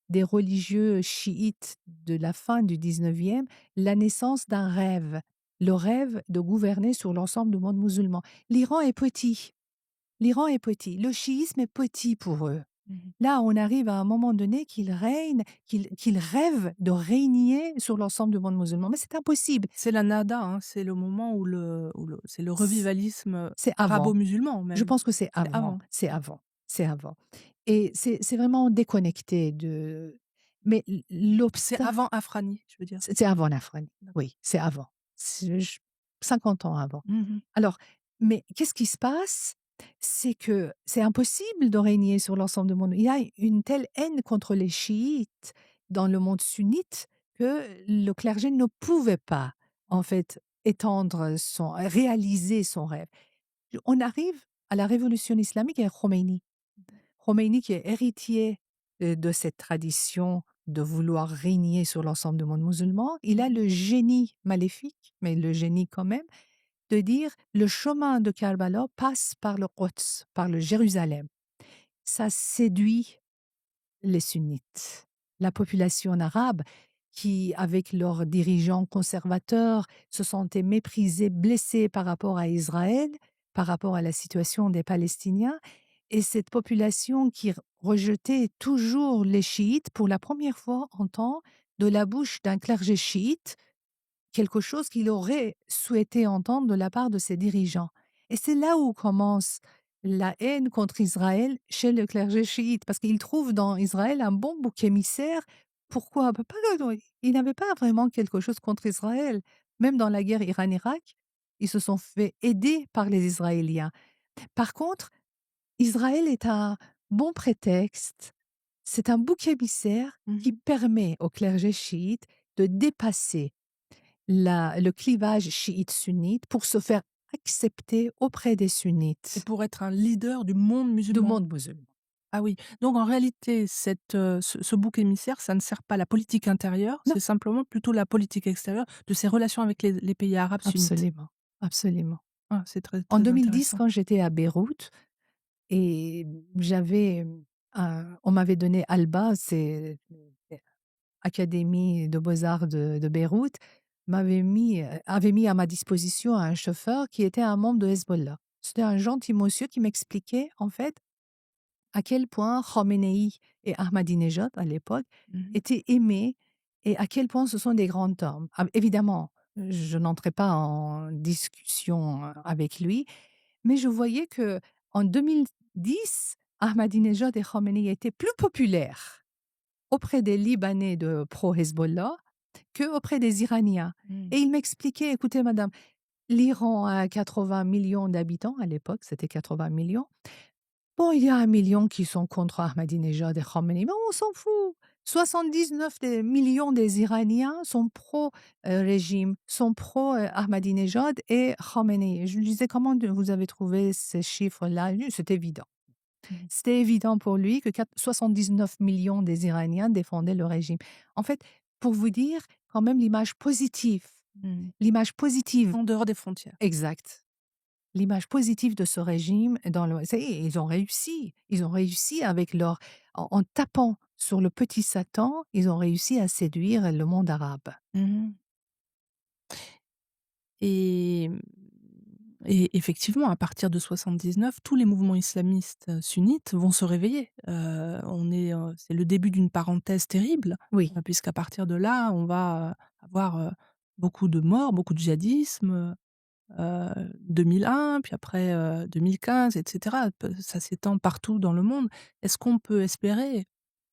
des religieux chiites de la fin du 19e la naissance d'un rêve, le rêve de gouverner sur l'ensemble du monde musulman. L'Iran est petit, l'Iran est petit, le chiisme est petit pour eux. Mmh. Là, on arrive à un moment donné qu'ils règnent, qu'ils rêvent de régner sur l'ensemble du monde musulman. Mais c'est impossible. C'est la nada, hein, c'est le moment où le c'est le revivalisme, C'est avant. arabo-musulman Je même. pense que c'est C'est avant, avant. c'est avant, c'est avant et c'est vraiment déconnecté de mais C'est l'obstacle avant Afrani, je veux dire. c'est avant l'Afrique, D'accord. oui, c'est avant. C'est j 50 ans avant. Mmh. Alors, mais qu'est-ce qui se passe? C'est que c'est impossible de régner sur l'ensemble du monde. Il y a une telle haine contre les chiites dans le monde sunnite que le clergé ne pouvait pas, en fait, réaliser son rêve. On arrive à la révolution islamique et à Khomeini. Khomeini qui est héritier de cette tradition de vouloir régner sur l'ensemble du monde musulman, il a Mmh. le génie maléfique, mais le génie quand même, de dire le chemin de Karbala passe par le Quds, par le Jérusalem. Ça séduit les sunnites, la population arabe qui, avec leurs dirigeants conservateurs, se sentait méprisés, blessés par rapport à Israël, par rapport à la situation des Palestiniens, et cette population qui rejetait toujours les chiites, pour la première fois entend de la bouche d'un clergé chiite quelque chose qu'il aurait souhaité entendre de la part de ses dirigeants. Et c'est là où commence la haine contre Israël chez le clergé chiite, parce qu'il trouve dans Israël un bon bouc émissaire. Pourquoi? Bah, il n'avait pas vraiment quelque chose contre Israël. Même dans la guerre Iran-Irak, ils se sont fait aider par les Israéliens. Par contre, Israël est un bon prétexte, c'est un bouc émissaire qui Mmh. permet au clergé chiite de dépasser le clivage chiite-sunnite pour se faire accepter auprès des Et sunnites pour être un leader du monde du musulman. monde musulman. Ah oui, donc en réalité ce bouc émissaire, ça ne sert pas la politique intérieure, Non, c'est simplement plutôt la politique extérieure de ses relations avec les pays arabes sunnites. absolument, absolument. Ah, c'est très, En très 2010, intéressant. quand j'étais à Beyrouth et j'avais, on m'avait donné ALBA, c'est Académie de beaux-arts de Beyrouth, avait mis à ma disposition un chauffeur qui était un membre de Hezbollah. C'était un gentil monsieur qui m'expliquait, en fait, à quel point Khomeini et Ahmadinejad, à l'époque, Mmh. étaient aimés et à quel point ce sont des grands hommes. Ah, évidemment, je n'entrais pas en discussion avec lui, mais je voyais que en 2010, Ahmadinejad et Khomeini étaient plus populaires auprès des Libanais de pro-Hezbollah qu'auprès des Iraniens. Mmh. Et il m'expliquait, écoutez madame, l'Iran a 80 millions d'habitants, à l'époque c'était 80 millions. Bon, il y a 1 million qui sont contre Ahmadinejad et Khomeini, mais on s'en fout. 79 des millions des Iraniens sont pro-régime, sont pro-Ahmadinejad et Khomeini. Je lui disais, comment vous avez trouvé ces chiffres-là? C'est évident. Mmh. C'était évident pour lui que 79 millions des Iraniens défendaient le régime. En fait, pour vous dire quand même Mmh. l'image positive, En dehors des frontières. exact. L'image positive de ce régime dans le ça y est, ils ont réussi. Ils ont réussi avec en tapant sur le petit Satan, ils ont réussi à séduire le monde arabe. Mmh. Et et effectivement, à partir de 79, tous les mouvements islamistes, sunnites vont se réveiller. C'est le début d'une parenthèse terrible, Oui, puisqu'à partir de là, on va, avoir, beaucoup de morts, beaucoup de djihadisme, 2001, puis après, 2015 et cetera. Ça s'étend partout dans le monde. Est-ce qu'on peut espérer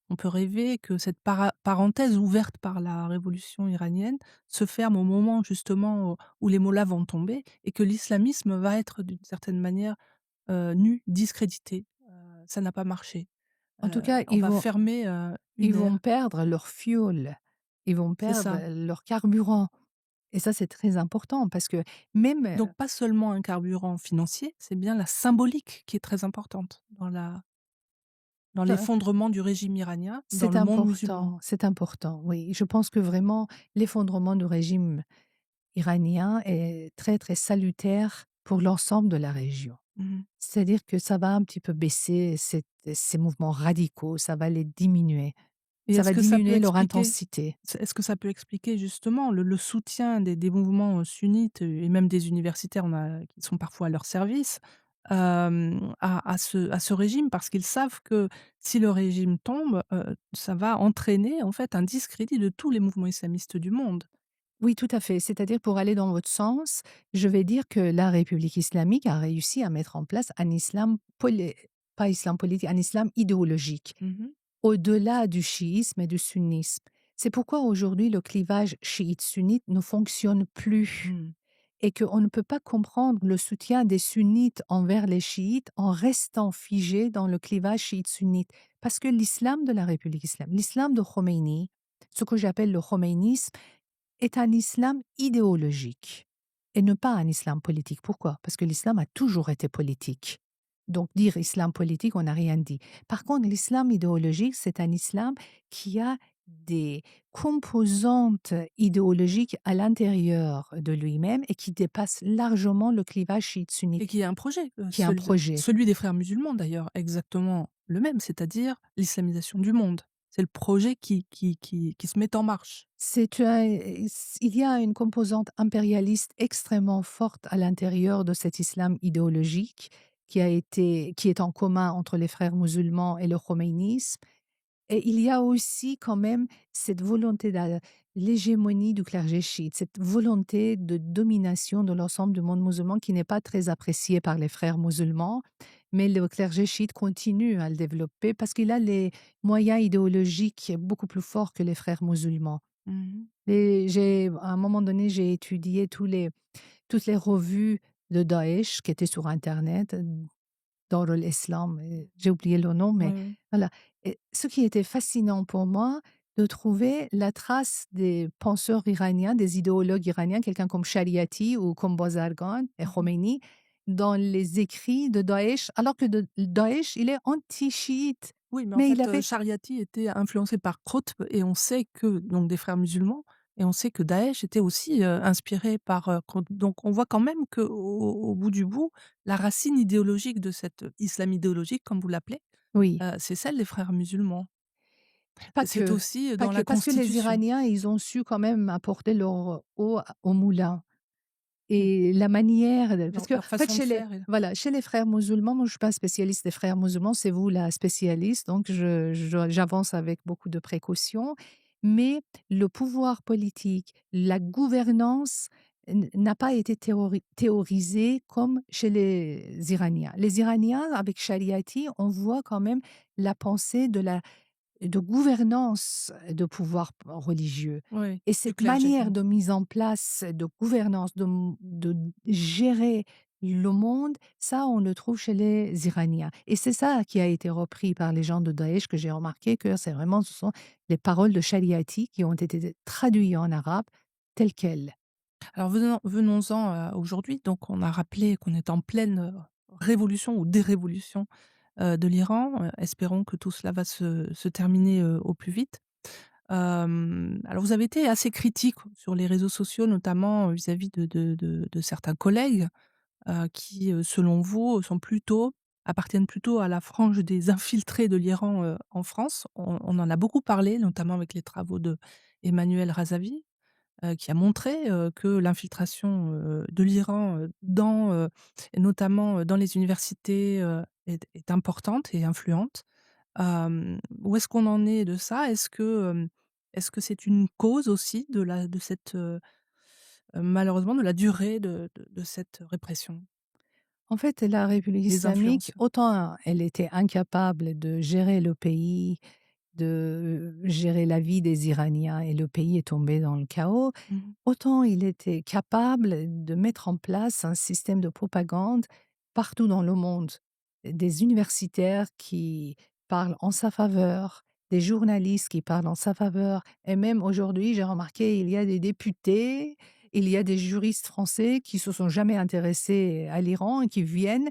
on peut rêver que cette parenthèse ouverte par la révolution iranienne se ferme au moment justement où les mollahs vont tomber et que l'islamisme va être d'une certaine manière, nu, discrédité. Ça n'a pas marché. En tout cas, On va fermer, ils une vont ère. perdre leur fuel, ils vont C'est perdre ça. leur carburant et ça, c'est très important parce que même, Donc pas seulement un carburant financier, c'est bien la symbolique qui est très importante dans l'effondrement du régime iranien dans le monde musulman. c'est important, oui. Je pense que vraiment l'effondrement du régime iranien est très, très salutaire pour l'ensemble de la région. Mmh. C'est-à-dire que ça va un petit peu baisser ces mouvements radicaux, ça va les diminuer. Et Ça est-ce va que ça peut diminuer leur expliquer intensité. est-ce que ça peut expliquer justement le soutien des mouvements, sunnites, et même des universitaires on a qui sont parfois à leur service, à ce régime? Parce qu'ils savent que si le régime tombe, ça va entraîner en fait un discrédit de tous les mouvements islamistes du monde. Oui, tout à fait. C'est-à-dire, pour aller dans votre sens, je vais dire que la République islamique a réussi à mettre en place un islam pas islam politique, un islam idéologique, Mmh. au-delà du chiisme et du sunnisme. C'est pourquoi aujourd'hui le clivage chiite-sunnite ne fonctionne plus Mmh. et qu'on ne peut pas comprendre le soutien des sunnites envers les chiites en restant figé dans le clivage chiite-sunnite. Parce que l'islam de la République islamique, l'islam de Khomeini, ce que j'appelle le khoméinisme, est un islam idéologique et ne pas un islam politique. Pourquoi? Parce que l'islam a toujours été politique. Donc dire islam politique, on n'a rien dit. Par contre, l'islam idéologique, c'est un islam qui a des composantes idéologiques à l'intérieur de lui-même et qui dépasse largement le clivage chiite-sunnite, Et qui est un projet, qui est un projet. celui des Frères musulmans d'ailleurs, exactement le même, c'est-à-dire l'islamisation du monde. C'est le projet qui se met en marche. C'est un il y a une composante impérialiste extrêmement forte à l'intérieur de cet islam idéologique qui est en commun entre les frères musulmans et le khoméinisme. Et il y a aussi quand même cette volonté de l'hégémonie du clergé chiite, cette volonté de domination de l'ensemble du monde musulman qui n'est pas très appréciée par les frères musulmans, mais le clergé chiite continue à le développer parce qu'il a les moyens idéologiques beaucoup plus forts que les frères musulmans. Mmh. Et à un moment donné, j'ai étudié toutes les revues de Daesh qui étaient sur internet, dans l'Islam, j'ai oublié le nom, mais Ouais, ouais. voilà. Et ce qui était fascinant pour moi, de trouver la trace des penseurs iraniens, des idéologues iraniens, quelqu'un comme Shariati ou comme Bazargan et Mmh. Khomeini, dans les écrits de Daesh, alors que Daesh, il est anti-chiite, Oui, mais en mais il fait, avait Shariati était influencé par Qutb et on sait que donc des Frères musulmans et on sait que Daesh était aussi, inspiré par, Qutb. Donc on voit quand même qu'au au bout du bout, la racine idéologique de cet islam idéologique, comme vous l'appelez, oui. c'est celle des Frères musulmans. Pas C'est que, aussi, pas dans que, la parce que les constitution. Iraniens, ils ont su quand même apporter leur eau au moulin. Mmh. Et la manière de parce que, en Leur fait, façon de faire et chez les frères musulmans, moi, je suis pas spécialiste des frères musulmans, c'est vous la spécialiste, donc j'avance avec beaucoup de précautions. Mais le pouvoir politique, la gouvernance n'a pas été théorisée comme chez les Iraniens. Les Iraniens, avec Shariati, on voit quand même la pensée de gouvernance de pouvoir religieux. oui, Et du cette clergé. manière Mmh. de mise en place de gouvernance, de gérer le monde, ça, on le trouve chez les Iraniens. Et c'est ça qui a été repris par les gens de Daesh, que j'ai remarqué que c'est vraiment, ce sont les paroles de Shariati qui ont été traduites en arabe telles quelles. Alors venons-en, aujourd'hui. Donc on a rappelé qu'on est en pleine, révolution ou dérévolution, de l'Iran. Espérons que tout cela va se terminer, au plus vite. Alors vous avez été assez critique sur les réseaux sociaux, notamment, vis-à-vis de certains collègues, qui, selon vous, appartiennent plutôt à la frange des infiltrés de l'Iran, en France. On en a beaucoup parlé, notamment avec les travaux de Emmanuel Razavi, qui a montré, que l'infiltration, de l'Iran, et notamment, dans les universités, est importante et influente. Où est-ce qu'on en est de ça? Est-ce que c'est une cause aussi de cette, malheureusement de la durée de cette répression? En fait, la République Des islamique, influences? autant elle était incapable de gérer le pays, de gérer la vie des Iraniens et le pays est tombé dans le chaos, Mmh mh. autant il était capable de mettre en place un système de propagande partout dans le monde. Des universitaires qui parlent en sa faveur, des journalistes qui parlent en sa faveur et même aujourd'hui, j'ai remarqué, il y a des députés, il y a des juristes français qui se sont jamais intéressés à l'Iran et qui viennent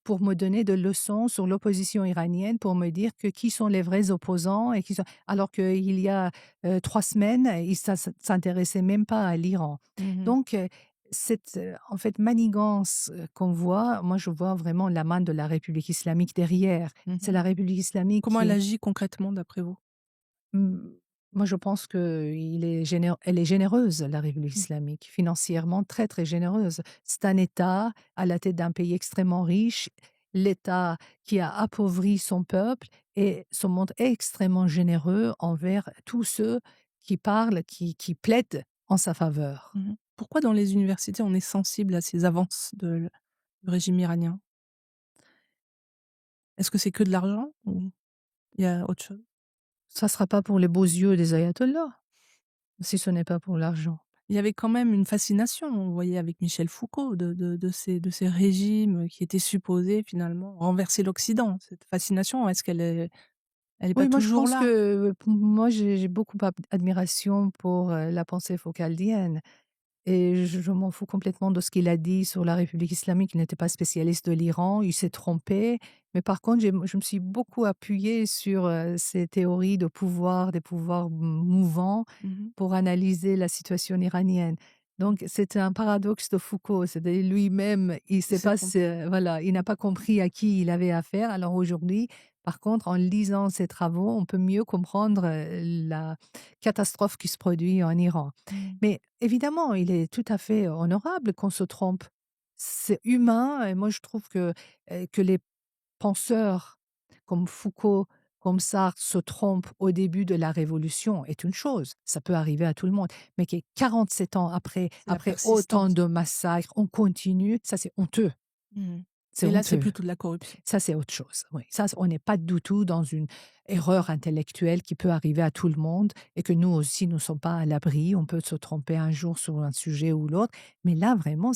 pour me donner de leçons sur l'opposition iranienne, pour me dire que qui sont les vrais opposants et qui sont alors qu'il y a, 3 semaines, ils s'intéressaient même pas à l'Iran. Mmh. Donc, cette, en fait, manigance, qu'on voit, moi je vois vraiment la main de la République islamique derrière. C'est Mmh. la République islamique Comment elle qui agit concrètement d'après vous? Mmh, moi, je pense elle est généreuse, la République Mmh. islamique, financièrement très, très généreuse. C'est un État à la tête d'un pays extrêmement riche, l'État qui a appauvri son peuple et se montre extrêmement généreux envers tous ceux qui parlent, qui plaident en sa faveur. Mmh. Pourquoi dans les universités on est sensible à ces avances du régime iranien? Est-ce que c'est que de l'argent ou il y a autre chose? Ça ne sera pas pour les beaux yeux des ayatollahs, si ce n'est pas pour l'argent. Il y avait quand même une fascination, vous voyez, avec Michel Foucault de ces régimes qui étaient supposés finalement renverser l'Occident. Cette fascination, est-ce qu'elle est pas Oui, moi je toujours pense là? que, p moi j'ai beaucoup admiration pour, la pensée foucaldienne. Et je m'en fous complètement de ce qu'il a dit sur la République islamique. Il n'était pas spécialiste de l'Iran, il s'est trompé. Mais par contre, je me suis beaucoup appuyée sur, ces théories de pouvoir, des pouvoirs mouvants Mmh. pour analyser la situation iranienne. Donc c'est un paradoxe de Foucault, c'est-à-dire lui-même, il Il sait s'est pas trompé. voilà, il n'a pas compris à qui il avait affaire. Alors aujourd'hui, par contre, en lisant ses travaux, on peut mieux comprendre, la catastrophe qui se produit en Iran. Mmh. Mais évidemment, il est tout à fait honorable qu'on se trompe. C'est humain et moi je trouve que les penseurs comme Foucault, comme Sartre se trompent au début de la révolution est une chose, ça peut arriver à tout le monde. Mais que 47 ans après, C'est la après autant persistance. de massacres, on continue, ça c'est honteux, Mmh. c'est Et là, c'est honteux. plutôt de la corruption. Ça, c'est autre chose, oui. Ça, on n'est pas du tout dans une erreur intellectuelle qui peut arriver à tout le monde et que nous aussi, nous ne sommes pas à l'abri. On peut se tromper un jour sur un sujet ou l'autre. Mais là, vraiment,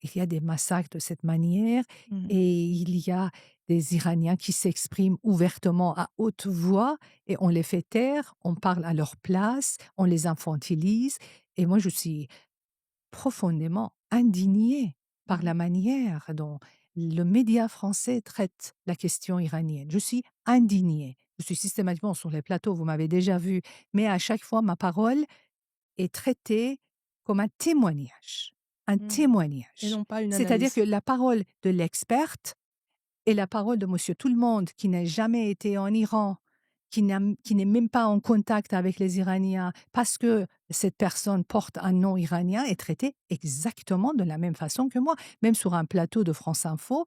il y a des massacres de cette manière Mmh. et il y a des Iraniens qui s'expriment ouvertement à haute voix et on les fait taire, on parle à leur place, on les infantilise. Et moi, je suis profondément indignée par Mmh. la manière dont le média français traite la question iranienne. Je suis indignée. Je suis systématiquement sur les plateaux, vous m'avez déjà vu, mais à chaque fois, ma parole est traitée comme un témoignage. Un Mmh. Et témoignage. non pas une C'est-à-dire que analyse. la parole de l'experte et la parole de monsieur tout le monde qui n'a jamais été en Iran, qui n'est même pas en contact avec les Iraniens, parce que cette personne porte un nom iranien, est traitée exactement de la même façon que moi. Même sur un plateau de France Info,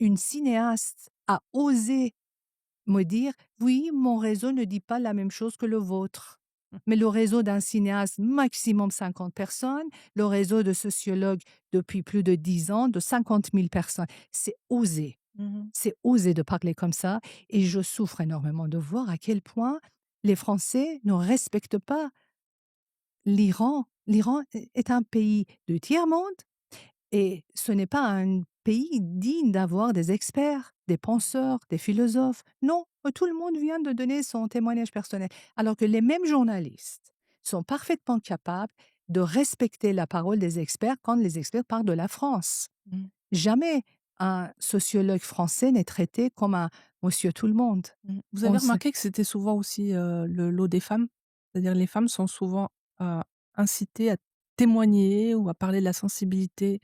une cinéaste a osé me dire: «Oui, mon réseau ne dit pas la même chose que le vôtre». Mais le réseau d'un cinéaste, maximum 50 personnes, le réseau de sociologues depuis plus de 10 ans, de 50 000 personnes. C'est osé. Mmh. C'est oser de parler comme ça et je souffre énormément de voir à quel point les Français ne respectent pas l'Iran. L'Iran est un pays du tiers-monde et ce n'est pas un pays digne d'avoir des experts, des penseurs, des philosophes. Non, tout le monde vient de donner son témoignage personnel. Alors que les mêmes journalistes sont parfaitement capables de respecter la parole des experts quand les experts parlent de la France. Mmh. Jamais un sociologue français n'est traité comme un monsieur tout le monde. Mmh. Vous On avez se remarqué que c'était souvent aussi, le lot des femmes? C'est-à-dire les femmes sont souvent, incitées à témoigner ou à parler de la sensibilité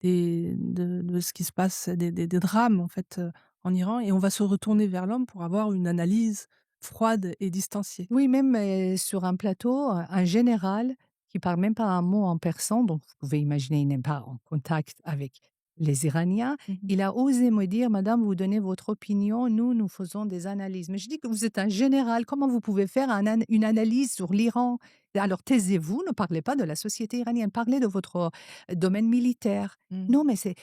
de ce qui se passe, des drames en fait, en Iran et on va se retourner vers l'homme pour avoir une analyse froide et distanciée. Oui, même, sur un plateau, un général qui parle même pas un mot en persan, donc vous pouvez imaginer, il n'est pas en contact avec les Iraniens. Mmh mh. Il a osé me dire: «Madame, vous donnez votre opinion, nous, nous faisons des analyses». Mais je dis que vous êtes un général, comment vous pouvez faire une analyse sur l'Iran? Alors taisez-vous, ne parlez pas de la société iranienne, parlez de votre, domaine militaire. Mmh. Non, mais c'est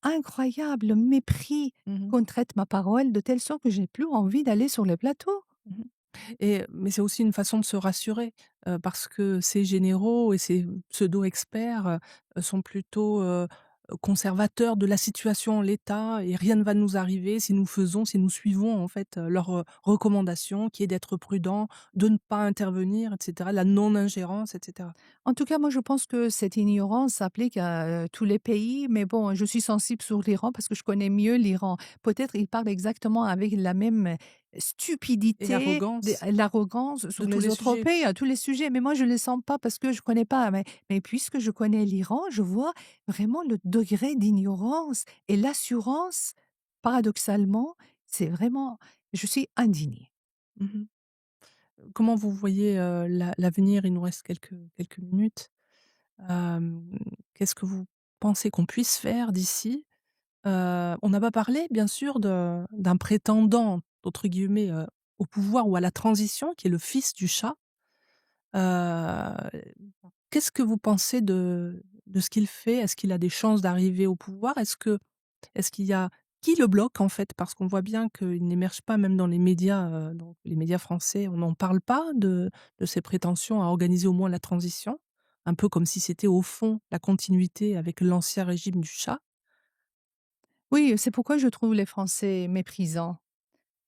incroyable le mépris Mmh. qu'on traite ma parole de telle sorte que j'ai plus envie d'aller sur les plateaux. Mmh. Mais c'est aussi une façon de se rassurer, parce que ces généraux et ces pseudo-experts, sont plutôt, conservateurs de la situation en l'état et rien ne va nous arriver si nous suivons en fait, leurs, recommandations qui est d'être prudent, de ne pas intervenir et cetera, la non-ingérence et cetera. En tout cas, moi, je pense que cette ignorance s'applique à, tous les pays, mais bon, je suis sensible sur l'Iran parce que je connais mieux l'Iran. Peut-être ils parlent exactement avec la même Et stupidité, l'arrogance l'arrogance de sur tous les les autres sujets. pays, à tous les sujets, mais moi, je ne les sens pas parce que je connais pas. Mais puisque je connais l'Iran, je vois vraiment le degré d'ignorance et l'assurance, paradoxalement, c'est vraiment je suis indignée. Mmh. Comment vous voyez, l'avenir? Il nous reste quelques minutes. Hem, Qu'est-ce que vous pensez qu'on puisse faire d'ici? On n'a pas parlé bien sûr d'un «prétendant» entre guillemets, au pouvoir ou à la transition qui est le fils du Shah. Heu, Qu'est-ce que vous pensez de ce qu'il fait? Est-ce qu'il a des chances d'arriver au pouvoir? Est-ce qu'il y a qui le bloque en fait? Parce qu'on voit bien qu'il n'émerge pas même dans les médias, donc les médias français, on n'en parle pas de ses prétentions à organiser au moins la transition, un peu comme si c'était au fond la continuité avec l'ancien régime du Shah. Oui, c'est pourquoi je trouve les Français méprisants.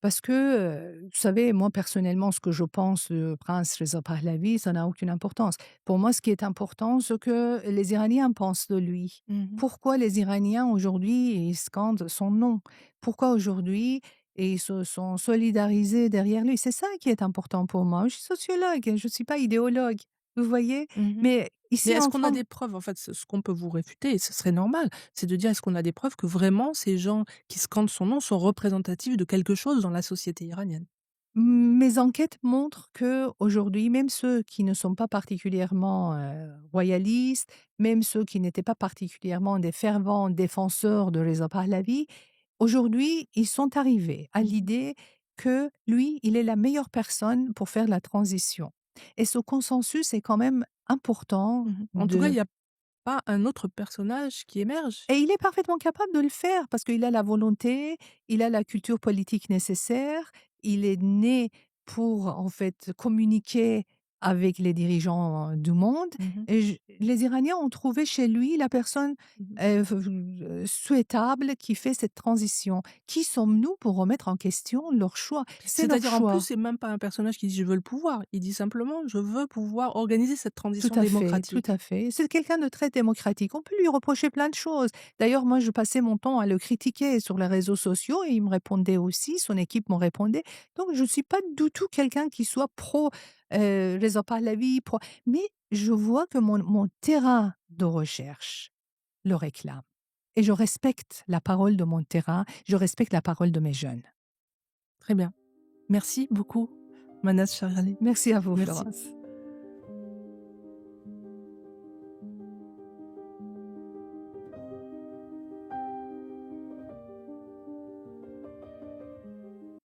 Parce que, vous savez, moi, personnellement, ce que je pense du prince Reza Pahlavi, ça n'a aucune importance. Pour moi, ce qui est important, ce que les Iraniens pensent de lui. Mmh. Pourquoi les Iraniens, aujourd'hui, ils scandent son nom? Pourquoi aujourd'hui, ils se sont solidarisés derrière lui? C'est ça qui est important pour moi. Je suis sociologue, je ne suis pas idéologue, vous voyez? Mmh. Mais Mais ici est-ce en qu'on a France. des preuves? En fait, ce qu'on peut vous réfuter et ce serait normal, c'est de dire: «Est-ce qu'on a des preuves que vraiment ces gens qui scandent son nom sont représentatifs de quelque chose dans la société iranienne?» Mes enquêtes montrent que aujourd'hui, même ceux qui ne sont pas particulièrement, royalistes, même ceux qui n'étaient pas particulièrement des fervents défenseurs de Reza Pahlavi, aujourd'hui, ils sont arrivés à Mmh mh. l'idée que lui, il est la meilleure personne pour faire la transition et ce consensus est quand même important Mmh. En tout cas, il de. y a pas un autre personnage qui émerge? Et il est parfaitement capable de le faire parce qu'il a la volonté, il a la culture politique nécessaire, il est né pour, en fait, communiquer avec les dirigeants du monde Mmh mh. et les Iraniens ont trouvé chez lui la personne, Mmh. souhaitable qui fait cette transition. Qui sommes-nous pour remettre en question leur choix? C'est leur C'est-à-dire en plus, choix. c'est même pas un personnage qui dit: «Je veux le pouvoir». Il dit simplement: «Je veux pouvoir organiser cette Tout transition à fait, tout démocratique». à fait. C'est quelqu'un de très démocratique. On peut lui reprocher plein de choses. D'ailleurs, moi, je passais mon temps à le critiquer sur les réseaux sociaux et il me répondait aussi, son équipe m'en répondait. Donc, je ne suis pas du tout quelqu'un qui soit pro Reza Pahlavi, pro. Mais je vois que mon terrain de recherche le réclame. Et je respecte la parole de mon terrain, je respecte la parole de mes jeunes. Très bien. Merci beaucoup, Manas Charali. Merci à vous, Merci. Florence.